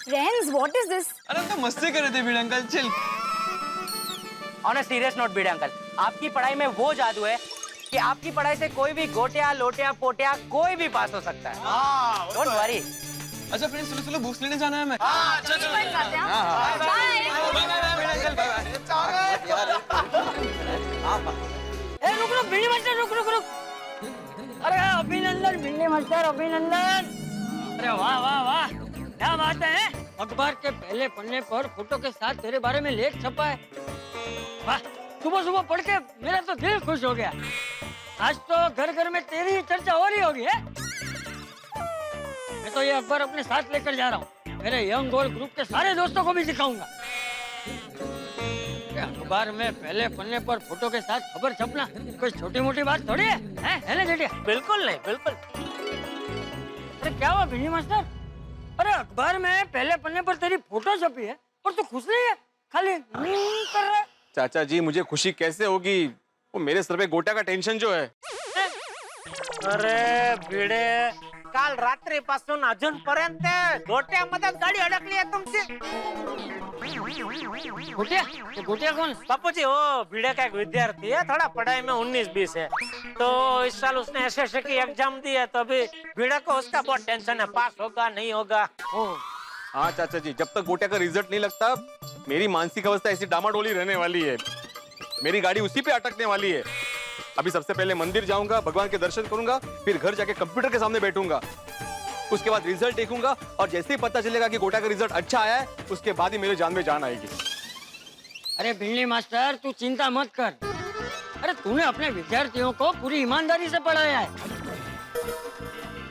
Friends, what is this? अरे हम तो मस्ती कर रहे थे भिड़ंकर, chill. On a serious note भिड़ंकल, आपकी पढ़ाई में वो जादू है कि आपकी पढ़ाई से कोई भी गोटिया लोटिया पोटिया कोई भी पास हो सकता है। Don't worry. अच्छा फ्रेंड्स, चलो चलो बुक्स लेने जाना है हमें। रुक रुक भिंडी मास्टर, रुक रुक रुक। अरे अभिनंदन भिंडी मास्टर, अभिनंदन। अरे वाह वाह वाह, क्या बात है। अखबार के पहले पन्ने पर फोटो के साथ तेरे बारे में लेख छपा है। वाह, सुबह सुबह पढ़ के मेरा तो दिल खुश हो गया। आज तो घर घर में तेरी ही चर्चा हो रही होगी है? मैं तो ये अखबार अपने साथ लेकर जा रहा हूँ, मेरे यंग गोल ग्रुप के सारे दोस्तों को भी दिखाऊंगा। अखबार में पहले पन्ने पर फोटो के साथ खबर छपना कोई छोटी मोटी बात थोड़ी है ना जेठिया? बिल्कुल नहीं, बिल्कुल। अरे क्या हुआ भिंडी मास्टर? अरे अखबार में पहले पन्ने पर तेरी फोटो छपी है और तू खुश नहीं है, खाली कर रहा है। चाचा जी, मुझे खुशी कैसे होगी? वो मेरे सर पे गोटिया का टेंशन जो है। अरे भिडे, काल रात्रीपासून अजूनपर्यंत गोट्यामध्ये गाडी अडकली आहे तुमची। गोटिया? ये गोटिया कौन? बापूजी, वो भिड़े का एक विद्यार्थी है, थोड़ा पढ़ाई में 19-20 है। तो इस साल उसने एसएससी की एग्जाम दी है, तो अभी भिड़े को उसका बहुत टेंशन है, पास होगा नहीं होगा। हाँ चाचा जी, जब तक गोटिया का रिजल्ट नहीं लगता मेरी मानसिक अवस्था ऐसी डामाडोली रहने वाली है। मेरी गाड़ी उसी पे अटकने वाली है। अभी सबसे पहले मंदिर जाऊंगा, भगवान के दर्शन करूंगा, फिर घर जाके कंप्यूटर के सामने बैठूंगा, उसके बाद रिजल्ट देखूंगा और जैसे ही पता चलेगा कि गोटिया का रिजल्ट अच्छा आया है, उसके बाद ही मेरे जान में जान आएगी। अरे भिंडी मास्टर, तू चिंता मत कर। अरे तूने अपने विद्यार्थियों को पूरी ईमानदारी से पढ़ाया है।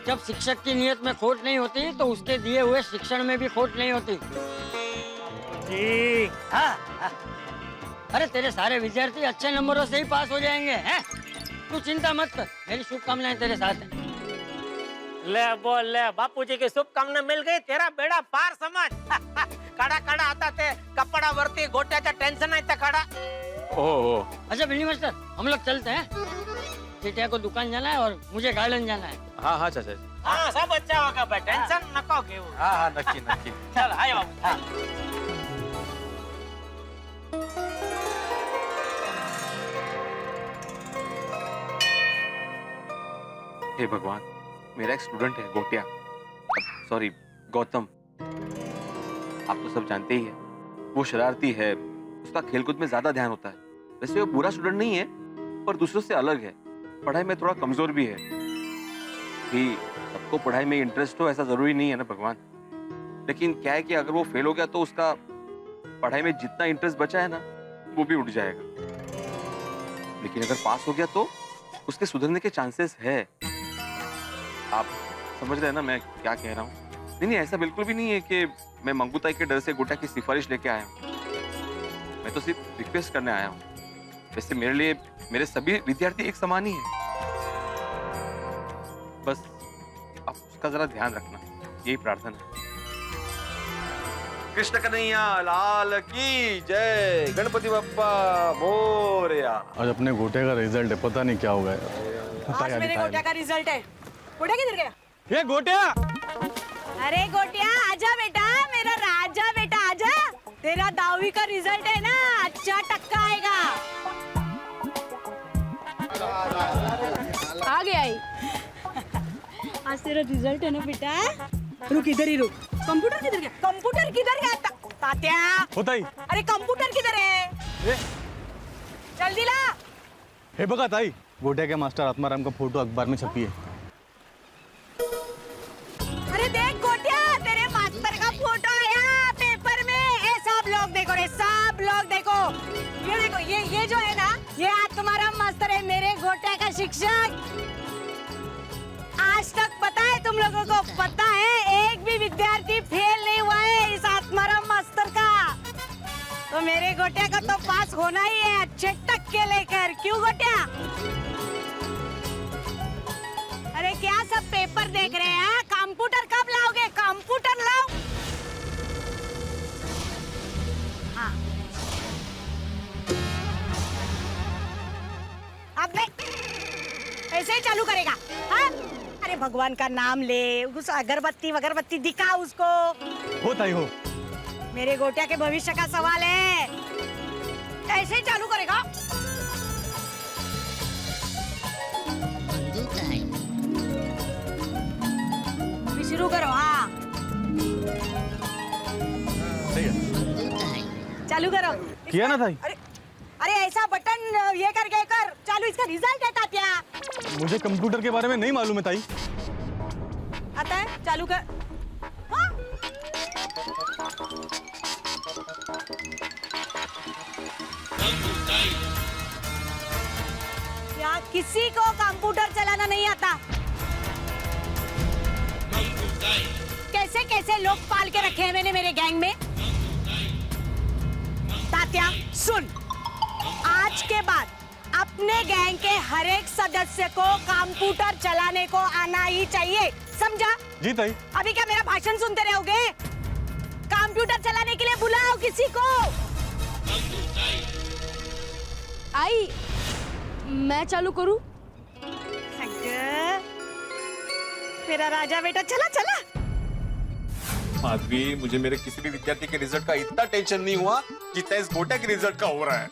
जब शिक्षक की नियत में खोट नहीं होती तो उसके दिए हुए शिक्षण में भी खोट नहीं होती। जी हाँ, हाँ। अरे तेरे सारे विद्यार्थी अच्छे नंबरों से ही पास हो जाएंगे हैं? तू चिंता मत कर, मेरी शुभकामनाएं तेरे साथ हैं। ले बोल ले, बापूजी की शुभकामना मिल गई, तेरा बेड़ा पार समझ। काड़ा काड़ा आता थे कपड़ा वरती गोट्याचा टेंशन नाही काड़ा। ओहो। अच्छा भिंडी मास्टर, हम लोग चलते हैं। चिटिया को दुकान जाना है और मुझे गार्डन जाना है। हाँ हाँ चाचा जी। हाँ सब अच्छा होगा भाई, टेंशन नको घेऊ। हाँ हाँ नक्की नक्की। चल आए बाबू। हे भगवान, मेरा एक स्टूडेंट है गोटिया, सॉरी गौतम, आप तो सब जानते ही हैं, वो शरारती है, उसका खेलकूद में ज्यादा ध्यान होता है। वैसे वो बुरा स्टूडेंट नहीं है, पर दूसरों से अलग है, पढ़ाई में थोड़ा कमजोर भी है। भी सबको पढ़ाई में इंटरेस्ट हो ऐसा जरूरी नहीं है ना भगवान। लेकिन क्या है कि अगर वो फेल हो गया तो उसका पढ़ाई में जितना इंटरेस्ट बचा है ना वो भी उठ जाएगा। लेकिन अगर पास हो गया तो उसके सुधरने के चांसेस है। आप समझ रहे हैं ना मैं क्या कह रहा हूँ? नहीं, ऐसा बिल्कुल भी नहीं है कि मैं मंगूताई के डर से गोटा की सिफारिश लेके आया हूँ। मैं तो सिर्फ रिक्वेस्ट करने आया हूँ। वैसे मेरे लिए मेरे सभी विद्यार्थी एक समान ही है। बस आप उसका जरा ध्यान रखना, यही प्रार्थना है। कृष्ण कन्हैया लाल की जय, गणपति बप्पा मोरया। आज अपने गोटे का रिजल्ट है, पता नहीं क्या होगा यार। आज मेरे गोटिया का रिजल्ट है। गोटिया किधर गया? ये गोटिया, अरे गोटिया आजा बेटा, मेरा राजा बेटा आजा। तेरा 10वीं का रिजल्ट है ना, अच्छा टक्का आएगा। आ गया ही। आज तेरा रिजल्ट है ना बेटा। रुक, इधर ही रुक। कंप्यूटर किधर गया? कंप्यूटर किधर गया? तात्या होता ही। अरे कंप्यूटर किधर है? जल्दी ला। हे बघा ताई, गोट्या के मास्टर आत्माराम का फोटो अखबार में छपी है। अरे देख गोटिया, तेरे मास्टर का फोटो आया पेपर में। ये सब लोग देखो रे, सब लोग देखो। ये देखो, ये जो है ना, ये आत्माराम मास्टर है, मेरे गोटिया का शिक्षक। आज तक पता है तुम लोगों को, पता है एक भी विद्यार्थी फेल नहीं हुआ है इस आत्माराम मास्टर का। तो मेरे गोटिया का तो पास होना ही है अच्छे टक्के लेकर। क्यों गोटिया? अरे क्या सब पेपर देख रहे हैं? कंप्यूटर कब लाओगे? कंप्यूटर लाओ। हाँ, अब नहीं, ऐसे ही चालू करेगा? हाँ? अरे भगवान का नाम ले, उस अगरबत्ती दिखा उसको। होता ही हो। मेरे गोटिया के भविष्य का सवाल है, ऐसे ही चालू करेगा? शुरू करो। हाँ, सही है। चालू करो। किया ना ताई? अरे ऐसा बटन ये करके कर चालू। इसका रिजल्ट है तात्या। मुझे कंप्यूटर के बारे में नहीं मालूम है ताई। आता है? चालू कर। हाँ? क्या किसी को कंप्यूटर चलाना नहीं आता? कैसे कैसे लोग पाल के रखे हैं मैंने मेरे गैंग में। तात्या सुन, आज के बाद अपने गैंग के हर एक सदस्य को कंप्यूटर चलाने को आना ही चाहिए, समझा? जी ताई। अभी क्या मेरा भाषण सुनते रहोगे? कंप्यूटर चलाने के लिए बुलाओ किसी को। आई, मैं चालू करूं? मेरा राजा बेटा, चला चला। माधवी, मुझे मेरे किसी भी विद्यार्थी के रिजल्ट का इतना टेंशन नहीं हुआ जितना इस गोटा के रिजल्ट का हो रहा है।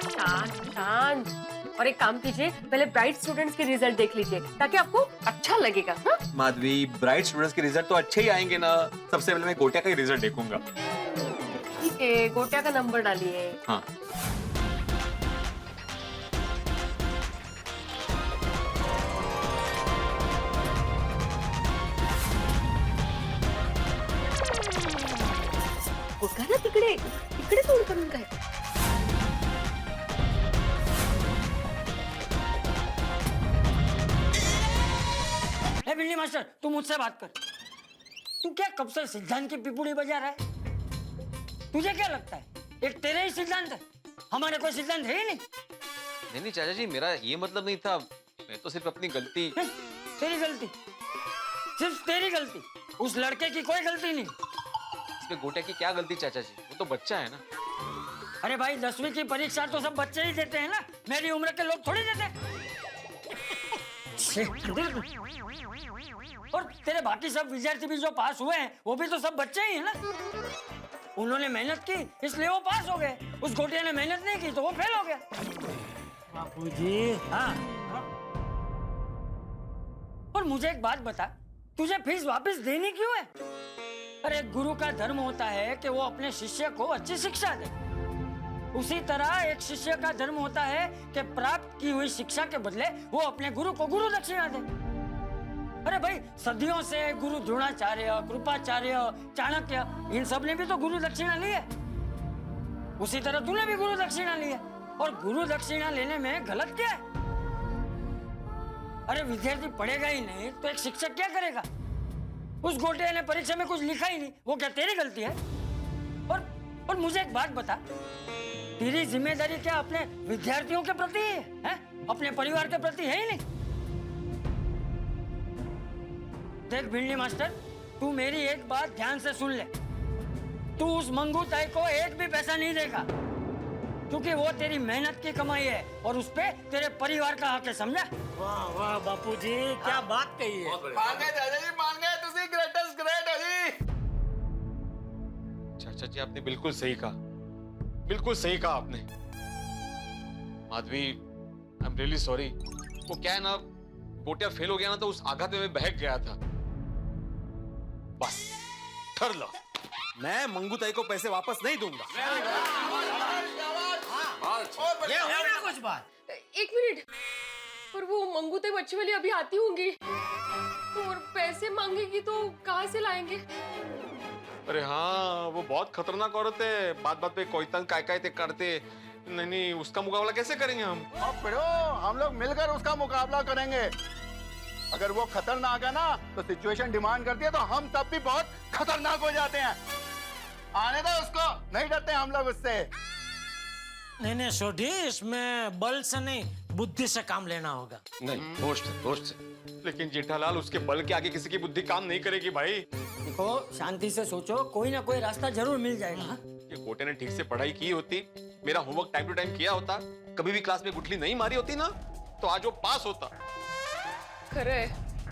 शांत शांत। और एक काम कीजिए, पहले ब्राइट स्टूडेंट्स के रिजल्ट देख लीजिए ताकि आपको अच्छा लगेगा। हाँ? माधवी, ब्राइट स्टूडेंट्स के रिजल्ट तो अच्छे ही आएंगे ना। सबसे पहले मैं गोटिया का ही रिजल्ट देखूंगा। ठीक है, गोटिया का नंबर डालिए। हाँ। होगा ना तिकडे, तिकडे तोड करून काय? ए बिल्ली मास्टर, तू मुझसे बात कर। तू क्या कब से सिद्धांत की पिपुड़ी बजा रहा है? तुझे क्या लगता है एक तेरे ही सिद्धांत है, हमारे कोई सिद्धांत है ही नहीं? नहीं चाचा जी, मेरा ये मतलब नहीं था। मैं तो सिर्फ अपनी गलती। तेरी गलती? सिर्फ तेरी गलती? उस लड़के की कोई गलती नहीं? इसमें गोटिया की क्या गलती चाचा जी, वो तो बच्चा है ना। अरे भाई, 10वीं की परीक्षा तो सब बच्चे ही देते हैं ना, मेरी उम्र के लोग थोड़ी देते। और तेरे बाकी सब विद्यार्थी भी जो पास हुए हैं वो भी तो सब बच्चे ही हैं ना। उन्होंने मेहनत की इसलिए वो पास हो गए, उस गोटिया ने मेहनत नहीं की तो वो फेल हो गया। बापूजी, हाँ। और मुझे एक बात बता, तुझे फीस वापस देनी क्यों है? अरे गुरु का धर्म होता है कि वो अपने शिष्य को अच्छी शिक्षा दे। उसी तरह एक शिष्य का धर्म होता है कि प्राप्त की हुई शिक्षा के बदले वो अपने गुरु को गुरु दक्षिणा दे। अरे भाई, सदियों से गुरु द्रोणाचार्य, कृपाचार्य, चाणक्य, इन सब ने भी तो गुरु दक्षिणा ली है। उसी तरह तूने भी गुरु दक्षिणा ली है। और गुरु दक्षिणा लेने में गलत क्या है? अरे विद्यार्थी पढ़ेगा ही नहीं तो एक शिक्षक क्या करेगा? उस गोटे ने परीक्षा में कुछ लिखा ही नहीं, वो क्या तेरी गलती है? और मुझे एक बात बता, तेरी जिम्मेदारी क्या अपने विद्यार्थियों के प्रति है? अपने परिवार के प्रति है ही नहीं? देख भिंडी मास्टर, तू मेरी एक बात ध्यान से सुन ले। तू उस मंगू ताई को एक भी पैसा नहीं देगा, क्योंकि वो तेरी मेहनत की कमाई है और उस पे तेरे परिवार का हक है, समझा? वाह वाह बापूजी, क्या बात कही है। मान गए दादाजी, मान गए, तुसी ग्रेटेस्ट ग्रेट है जी। चाचा जी, आपने बिल्कुल सही कहा, बिल्कुल सही कहा आपने। Madhavi, I am really sorry. वो क्या है ना, गोटिया फेल हो गया ना तो उस आघात में मैं बहक गया था। बस ठर लो, मैं मंगू ताई को पैसे वापस नहीं दूंगा। ये हुई ना कुछ बात। एक मिनट, पर वो मंगूते बच्चे वाली अभी आती होंगी और पैसे मांगेगी तो कहाँ से लाएंगे? अरे हाँ, वो बहुत खतरनाक औरत है। बात बात पे कोई तंग काय ते करते। नहीं, उसका मुकाबला कैसे करेंगे हम? अब फिरो, हम लोग मिलकर उसका मुकाबला करेंगे। अगर वो खतरनाक है ना तो सिचुएशन डिमांड करती है तो हम तब भी बहुत खतरनाक हो जाते हैं। आने दो उसको, नहीं डरते हम लोग उससे। नहीं सोढ़ी, इसमें बल से नहीं बुद्धि से काम लेना होगा। नहीं, होश से। लेकिन जेठालाल, उसके बल के आगे किसी की बुद्धि काम नहीं करेगी भाई। देखो, शांति से सोचो, कोई ना कोई रास्ता जरूर मिल जाएगा। ये गोटे ने ठीक से पढ़ाई की होती, मेरा होमवर्क टाइम टू टाइम किया होता, कभी भी क्लास में गुठली नहीं मारी होती ना, तो आज वो पास होता। खरा है,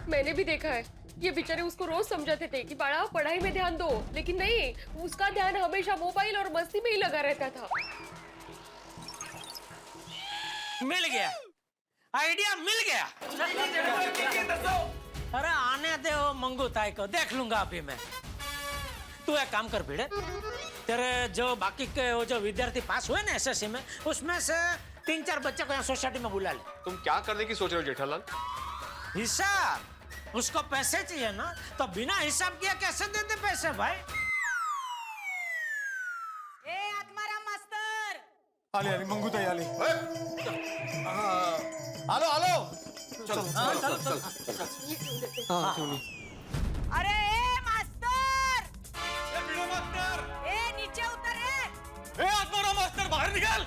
मैंने भी देखा है। ये बेचारे उसको रोज समझाते थे कि बड़ा पढ़ाई में ध्यान दो, लेकिन नहीं, उसका ध्यान हमेशा मोबाइल और मस्ती में ही लगा रहता था। मिल गया, आइडिया मिल गया। अरे आने दे वो मंगू ताई को, देख लूंगा अभी मैं। तू एक काम कर भिड़े, तेरे जो बाकी के वो जो विद्यार्थी पास हुए ना एसएससी में, उसमें से 3-4 बच्चे को यहाँ सोसाइटी में बुला ले। तुम क्या करने की सोच रहे हो जेठालाल? हिसाब, उसको पैसे चाहिए ना, तो बिना हिसाब किया कैसे देते पैसे भाई? ए आत्माराम मास्तर, आले मंगू ताई आले। चलो अरे ए मास्टर, ए नीचे उतर। ए आत्माराम मास्टर, बाहर निकल।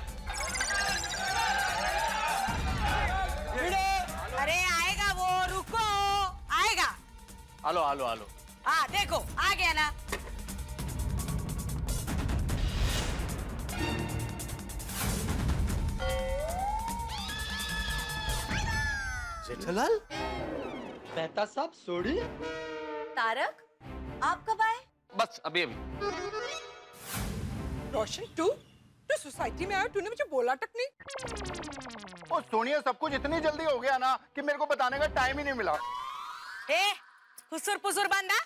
अरे आएगा वो, रुको, आएगा। आलो। हाँ देखो, आ गया ना। जेठालाल, मेहता साहब, सोड़ी। तारक, आप कब आए? बस अभी। रोशन, तू सोसाइटी में आया, तूने मुझे बोला तक नहीं। और सोनिया, सब कुछ इतनी जल्दी हो गया ना कि मेरे को बताने का टाइम ही नहीं मिला। ए खुसुर पुसुर बंदा।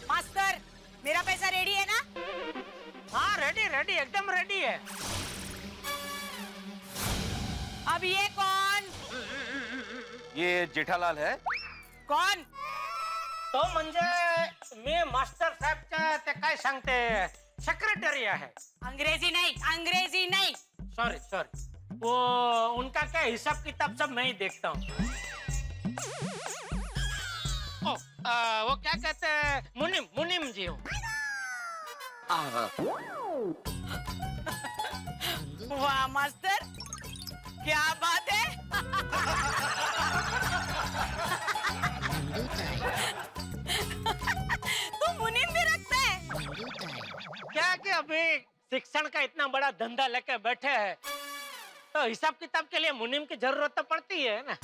मास्टर, मेरा पैसा रेडी है ना? हाँ रेडी, एकदम रेडी है। अब ये कौन? ये जेठालाल है। कौन? तो म्हणजे मी मास्टर साहेबच्या ते काय सांगते, सेक्रेटरी है। अंग्रेजी नहीं। सॉरी, वो उनका क्या हिसाब किताब सब मैं ही देखता हूँ। वो क्या कहते हैं, मुनिम जी हूँ। वाह मास्टर, क्या बात है। तू मुनीम भी रखता है? क्या कि अभी शिक्षण का इतना बड़ा धंधा लेके बैठे हैं, तो हिसाब किताब के लिए मुनीम की जरूरत तो पड़ती है ना।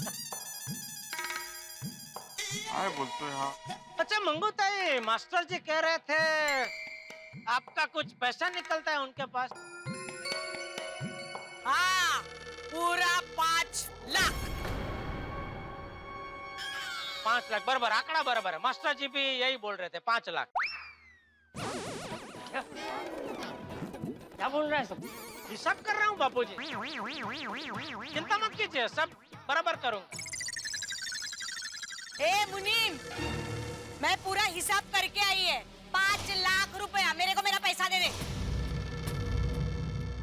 बोलते हैं। अच्छा मंगू ताई, मास्टर जी कह रहे थे आपका कुछ पैसा निकलता है उनके पास। हाँ, पूरा 5 लाख। 5 लाख बराबर, आंकड़ा बराबर है। मास्टर जी भी यही बोल रहे थे, 5 लाख। क्या बोल रहा है सब? हिसाब कर रहा हूँ बापूजी, चिंता मत कीजिए, सब बराबर करूँगा। ए मुनीम, मैं पूरा हिसाब करके आई है। 5 लाख रुपया, मेरे को मेरा पैसा दे दे।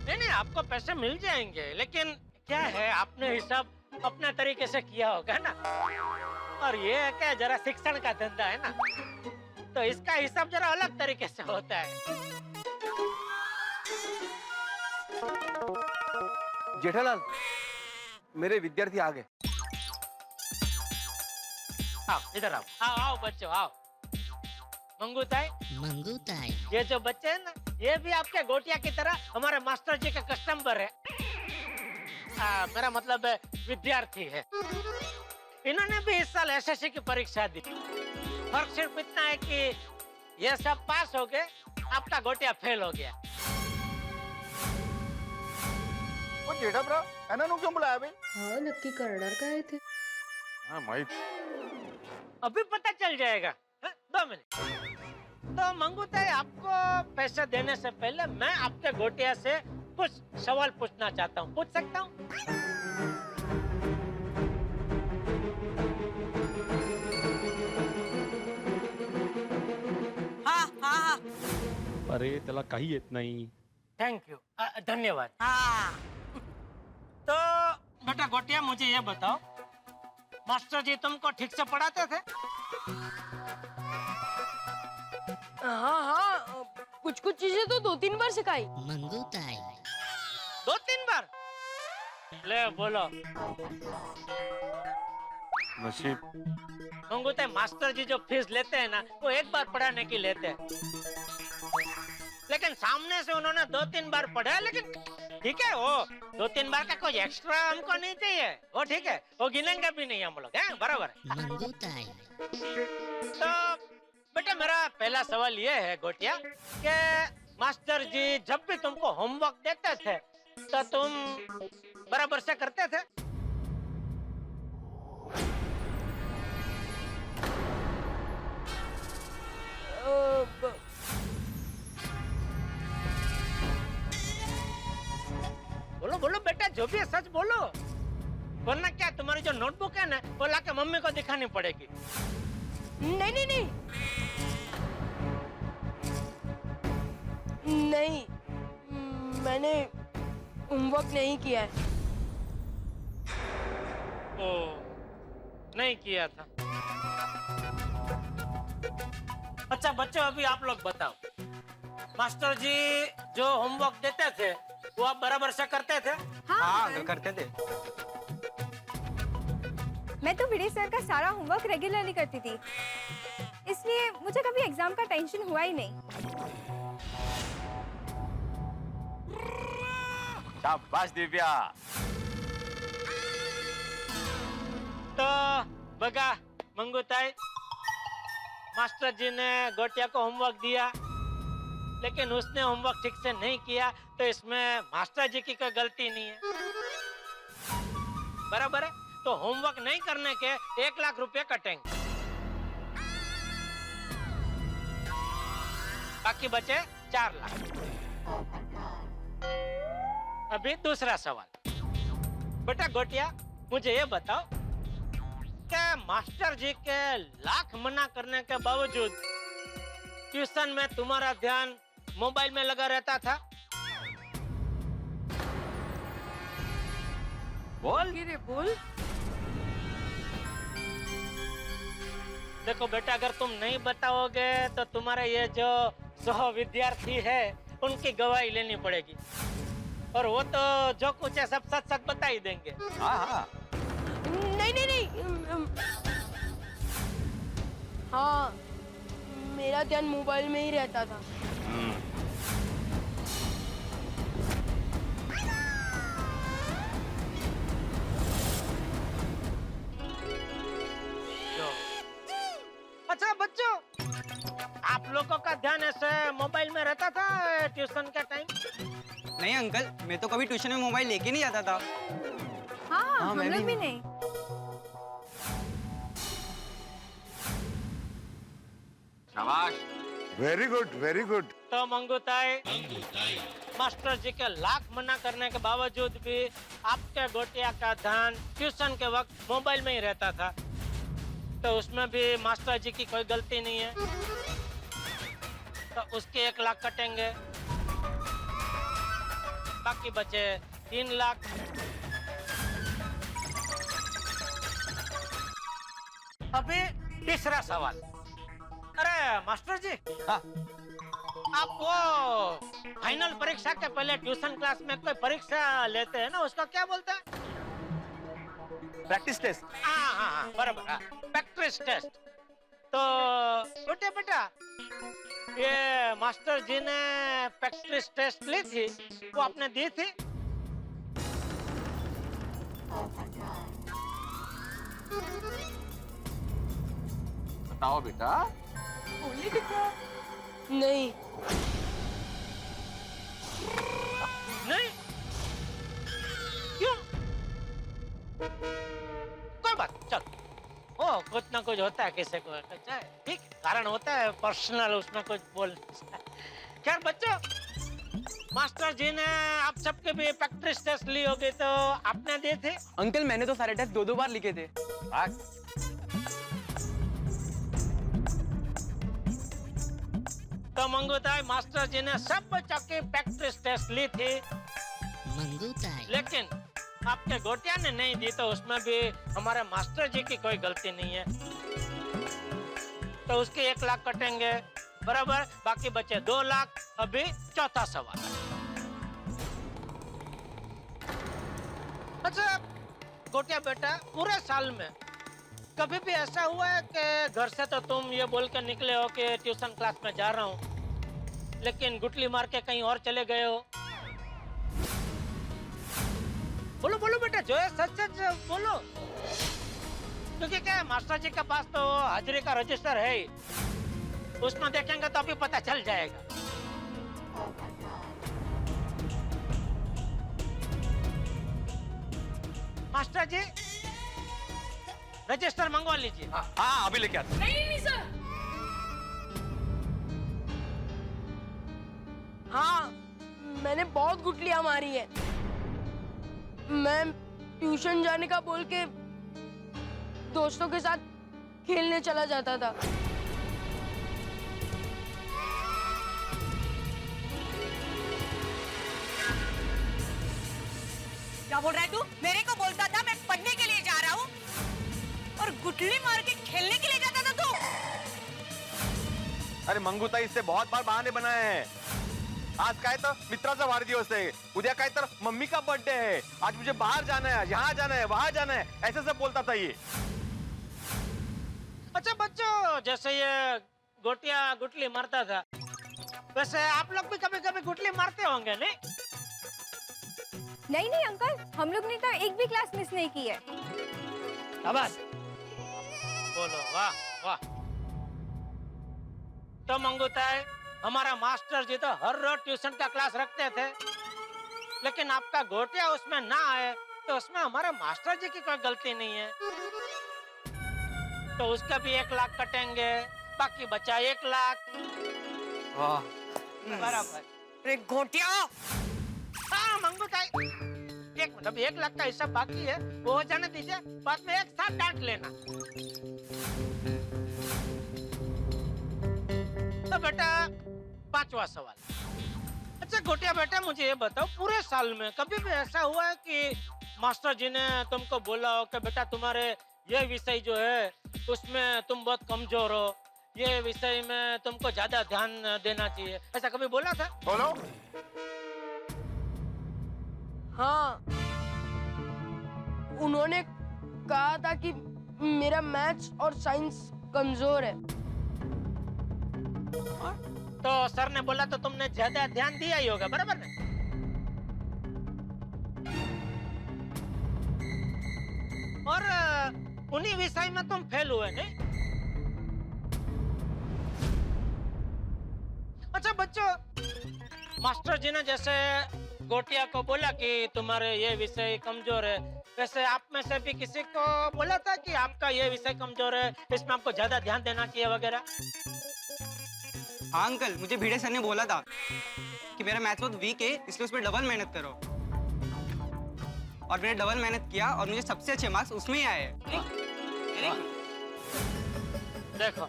नहीं, आपको पैसे मिल जाएंगे, लेकिन क्या है, आपने हिसाब अपने तरीके से किया होगा ना, और ये है क्या, जरा शिक्षण का धंधा है ना, तो इसका हिसाब जरा अलग तरीके से होता है। जेठालाल, मेरे विद्यार्थी आ गए। आओ इधर आओ, आओ बच्चों आओ। मंगूताई, ये जो बच्चे हैं ना, ये भी आपके गोटिया की तरह हमारे मास्टर जी के कस्टमर है। मेरा मतलब है विद्यार्थी है। इन्होंने भी इस साल एसएससी की परीक्षा दी। फर्क सिर्फ इतना है कि ये सब पास हो गए, आपका गोटिया फेल हो गया। वो जेठा भरा एना क्यों बुलाया भाई? हाँ, नक्की करणार काय थे? हाँ माहित। अभी पता चल जाएगा। 2 मिनट। तो मंगूताई, आपको पैसे देने से पहले मैं आपके गोटिया से कुछ सवाल पूछना चाहता हूँ, पूछ सकता हूँ? हाँ। अरे त्याला काही येत नाही. थैंक यू, धन्यवाद। हाँ। तो बेटा गोटिया, मुझे ये बताओ, मास्टर जी तुमको ठीक से पढ़ाते थे? हाँ, कुछ चीजें तो 2-3 बार सिखाई। 2-3 बार? ले बोलो। नसीब। मंगूताई, मास्टर जी जो फीस लेते हैं ना, वो 1 बार पढ़ाने की लेते हैं, लेकिन सामने से उन्होंने 2-3 बार पढ़ा। लेकिन ठीक है, वो 2-3 बार का कोई एक्स्ट्रा हमको नहीं चाहिए, वो ठीक है, वो गिनेंगे भी नहीं हम लोग, हैं बराबर। तो बेटा, मेरा पहला सवाल ये है गोटिया, कि मास्टर जी जब भी तुमको होमवर्क देते थे तो तुम बराबर से करते थे? बोलो बोलो बेटा, जो भी है सच बोलो, वरना क्या तुम्हारी जो नोटबुक है ना, वो लाके मम्मी को दिखानी पड़ेगी। नहीं, मैंने होमवर्क नहीं किया है। ओ, नहीं किया था। अच्छा बच्चों, अभी आप लोग बताओ, मास्टर जी जो होमवर्क देते थे वो आप बराबर से करते थे? हाँ, करते थे। मैं तो विनय सर का सारा होमवर्क रेगुलरली करती थी, इसलिए मुझे कभी एग्जाम का टेंशन हुआ ही नहीं। शाबाश दिव्या। तो बगा मंगूताई, मास्टर जी ने गोटिया को होमवर्क दिया, लेकिन उसने होमवर्क ठीक से नहीं किया, तो इसमें मास्टर जी की कोई गलती नहीं है, बराबर है? तो होमवर्क नहीं करने के 1 लाख रुपए कटेंगे, बाकी बचे 4 लाख। अभी दूसरा सवाल, बेटा गोटिया, मुझे ये बताओ, क्या मास्टर जी के लाख मना करने के बावजूद ट्यूशन में तुम्हारा ध्यान मोबाइल में लगा रहता था? बोल। बोल। देखो बेटा, अगर तुम नहीं बताओगे तो तुम्हारे ये जो सह विद्यार्थी है उनकी गवाही लेनी पड़ेगी, और वो तो जो कुछ है सब सच सच बता ही देंगे। हाँ। नहीं। हाँ, मेरा ध्यान मोबाइल में ही रहता था। अच्छा बच्चों, आप लोगों का ध्यान ऐसे मोबाइल में रहता था ट्यूशन के टाइम? नहीं अंकल, मैं तो कभी ट्यूशन में मोबाइल लेके नहीं जाता था। हाँ, हम लोग भी नहीं। शाबाश। Very good very good. तो मंगूताई, मास्टर जी के लाख मना करने के बावजूद भी आपके गोटिया का ध्यान ट्यूशन के वक्त मोबाइल में ही रहता था, तो उसमें भी मास्टर जी की कोई गलती नहीं है, तो उसके 1 लाख कटेंगे, बाकी बचे 3 लाख। अभी तीसरा सवाल। अरे मास्टर जी, हाँ। आप वो फाइनल परीक्षा के पहले ट्यूशन क्लास में कोई परीक्षा लेते हैं ना, उसका क्या बोलते हैं? Practice test. हाँ, बराबर, प्रैक्टिस टेस्ट। तो छोटे बेटा, ये मास्टर जी ने प्रैक्टिस टेस्ट ली थी, वो आपने दी थी? बताओ बेटा। नहीं। नहीं? क्यों? कोई बात, चल। ओ, कुछ ना कुछ होता है किसी को, ठीक, कारण होता है पर्सनल, उसमें कुछ बोल नहीं सकता। खैर बच्चों, मास्टर जी ने आप सबके भी प्रैक्टिस टेस्ट ली होगी, तो आपने दी थी? अंकल मैंने तो सारे टेस्ट 2-2 बार लिखे थे। तो मंगूताई, मास्टर जी ने सब बच्चों की प्रैक्टिस टेस्ट ली थी, लेकिन आपके गोटिया ने नहीं दी, तो उसमें भी हमारे मास्टर जी की कोई गलती नहीं है, तो उसके 1 लाख कटेंगे, बराबर, बाकी बचे 2 लाख। अभी चौथा सवाल। अच्छा गोटिया बेटा, पूरे साल में कभी भी ऐसा हुआ है कि घर से तो तुम ये बोल के निकले हो कि ट्यूशन क्लास में जा रहा हूँ, लेकिन गुटली मार के कहीं और चले गए हो? बोलो बोलो बेटा, जो है सच सच बोलो, क्योंकि क्या है, मास्टर जी के पास तो हाजिरी का रजिस्टर है ही, उसमें देखेंगे तो अभी पता चल जाएगा। मास्टर जी, रजिस्टर मंगवा लीजिए। हाँ, अभी लेके आते। नहीं सर। हाँ, मैंने बहुत गुटलियां मारी है। मैं ट्यूशन जाने का बोल के दोस्तों के साथ खेलने चला जाता था। क्या बोल रहा है तू? मेरे को बोलता था मैं पढ़ने के लिए जा रहा हूँ, और गुटली मार के खेलने के लिए जाता था तू? अरे मंगूताई, इससे बहुत बार बहाने बनाए हैं। आज काय तर मित्राचा वाढदिवस आहे, उद्या काय तर मम्मी का बर्थडे है, आज मुझे बाहर जाना है, यहाँ जाना है, वहाँ जाना है, ऐसे सब बोलता था ये। अच्छा बच्चों, जैसे ये गोटिया गुटली मारता था, वैसे आप लोग भी कभी कभी गुटली मारते होंगे नहीं? नहीं नहीं अंकल, हम लोग ने तो एक भी क्लास मिस नहीं की है। शाबाश, बोलो वाह वाह। तो मंगूताई, हमारा मास्टर जी तो हर रोज ट्यूशन का क्लास रखते थे, लेकिन आपका गोटिया उसमें ना आए, तो उसमें हमारे मास्टर जी की कोई गलती नहीं है, तो उसका भी 1 लाख कटेंगे, बाकी बचा 1 लाख। वाह, बराबर। अरे गोटिया! हाँ मंगूताई, 1 मिनट, अभी 1 लाख का हिसाब बाकी है, वो हो जाने दीजिए, बाद में एक साथ डांट लेना। तो बेटा 5वां सवाल। अच्छा गोटिया बेटा, मुझे ये बताओ, पूरे साल में कभी भी ऐसा हुआ है कि मास्टर जी ने तुमको बोला हो कि बेटा तुम्हारे ये विषय जो है उसमें तुम बहुत कमजोर हो, ये विषय में तुमको ज्यादा ध्यान देना चाहिए, ऐसा कभी बोला था? बोलो। हाँ, उन्होंने कहा था कि मेरा मैथ्स और साइंस कमजोर है। तो सर ने बोला तो तुमने ज्यादा ध्यान दिया ही होगा, बराबर ना? और उन्हीं विषय में तुम फेल हुए नहीं? अच्छा बच्चों, मास्टर जी ने जैसे गोटिया को बोला कि तुम्हारे ये विषय कमजोर है, वैसे आप में से भी किसी को बोला था कि आपका ये विषय कमजोर है, इसमें आपको ज्यादा ध्यान देना चाहिए वगैरह? हाँ अंकल, मुझे भिड़े सर ने बोला था कि मेरा मैथ्स बहुत वीक है, इसलिए उसमें डबल मेहनत करो। और मैंने डबल मेहनत किया और मुझे सबसे अच्छे मार्क्स उसमें ही आए हैं। देखो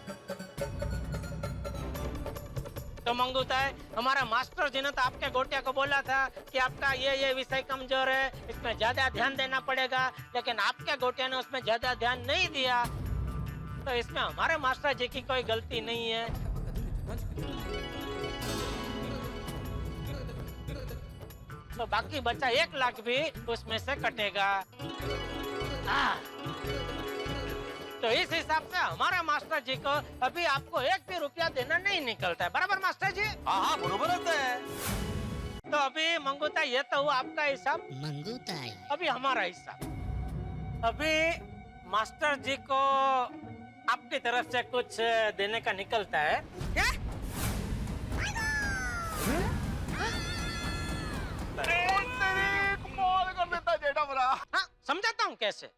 तो मंगूताई, हमारा मास्टर जी ने तो आपके गोटिया को बोला था कि आपका ये विषय कमजोर है, इसमें ज्यादा ध्यान देना पड़ेगा, लेकिन आपके गोटिया ने उसमें ज्यादा ध्यान नहीं दिया। तो इसमें हमारे मास्टर जी की कोई गलती नहीं है। तो बाकी बचा 1 लाख भी उसमें से कटेगा। तो इस हिसाब से हमारा मास्टर जी को अभी आपको 1 भी रुपया देना नहीं निकलता है, बराबर मास्टर जी? हाँ बरोबर होता है। तो अभी मंगूताई, ये तो हुआ आपका हिसाब। मंगूताई, अभी हमारा हिसाब। अभी मास्टर जी को आपकी तरफ से कुछ देने का निकलता है। क्या? कमाल कर देता जेठा भरा। हाँ, समझाता हूँ कैसे।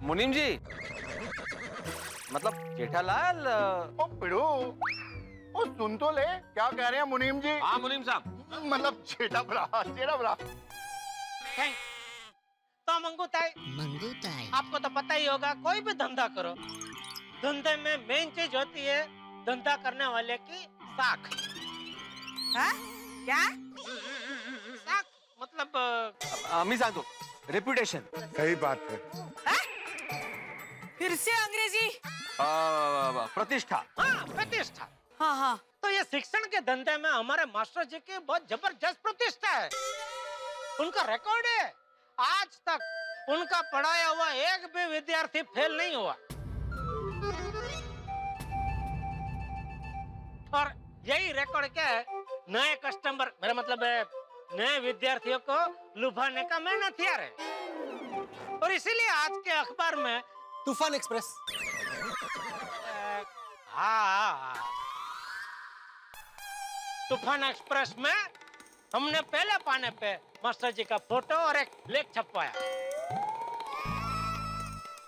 मुनीम जी, मतलब जेठालाल। ओ पिड़ू, ओ सुन तो ले, क्या कह रहे हैं मुनीम जी? हाँ मुनीम साहब। मतलब जेठा भरा। तो मंगूताई, आपको तो पता ही होगा, कोई भी धंधा करो, धंधे में मेन चीज होती है धंधा करने वाले की साख। हाँ? क्या? साख मतलब मी सांगतो, रेप्युटेशन। सही बात है। फिर से अंग्रेजी? प्रतिष्ठा। हाँ, प्रतिष्ठा। हाँ हाँ। तो ये शिक्षण के धंधे में हमारे मास्टर जी की बहुत जबरदस्त प्रतिष्ठा है। उनका रिकॉर्ड है, आज तक उनका पढ़ाया हुआ 1 भी विद्यार्थी फेल नहीं हुआ। और यही रिकॉर्ड के नए कस्टमर, मेरा मतलब है नए विद्यार्थियों को लुभाने का मेन हथियार है। और इसीलिए आज के अखबार में तूफान एक्सप्रेस। हाँ, तूफान एक्सप्रेस में हमने पहले पाने पे मास्टर जी का फोटो और एक लेख छपवाया,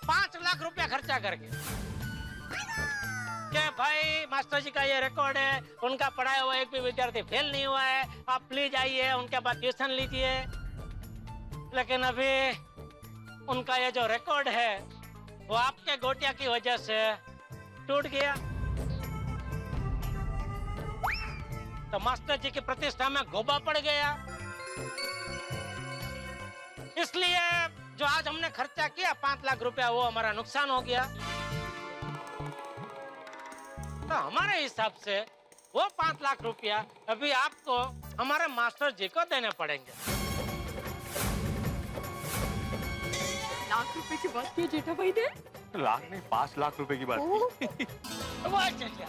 5 लाख रुपया खर्चा करके। क्या भाई, मास्टर जी का ये रिकॉर्ड है, उनका पढ़ाया हुआ 1 भी विद्यार्थी फेल नहीं हुआ है, आप प्लीज आइए, उनके बाद ट्यूशन लीजिए। लेकिन अभी उनका ये जो रिकॉर्ड है वो आपके गोटिया की वजह से टूट गया। तो मास्टर जी की प्रतिष्ठा में गोबा पड़ गया। इसलिए जो आज हमने खर्चा किया 5 लाख रुपया, वो हमारा नुकसान हो गया। तो हमारे हिसाब से वो 5 लाख रुपया अभी आपको हमारे मास्टर जी को देने पड़ेंगे। लाख रुपए की बात की जेठा भाई ने? लाख नहीं, 5 लाख रुपए की बात की। वाह, बहुत बढ़िया।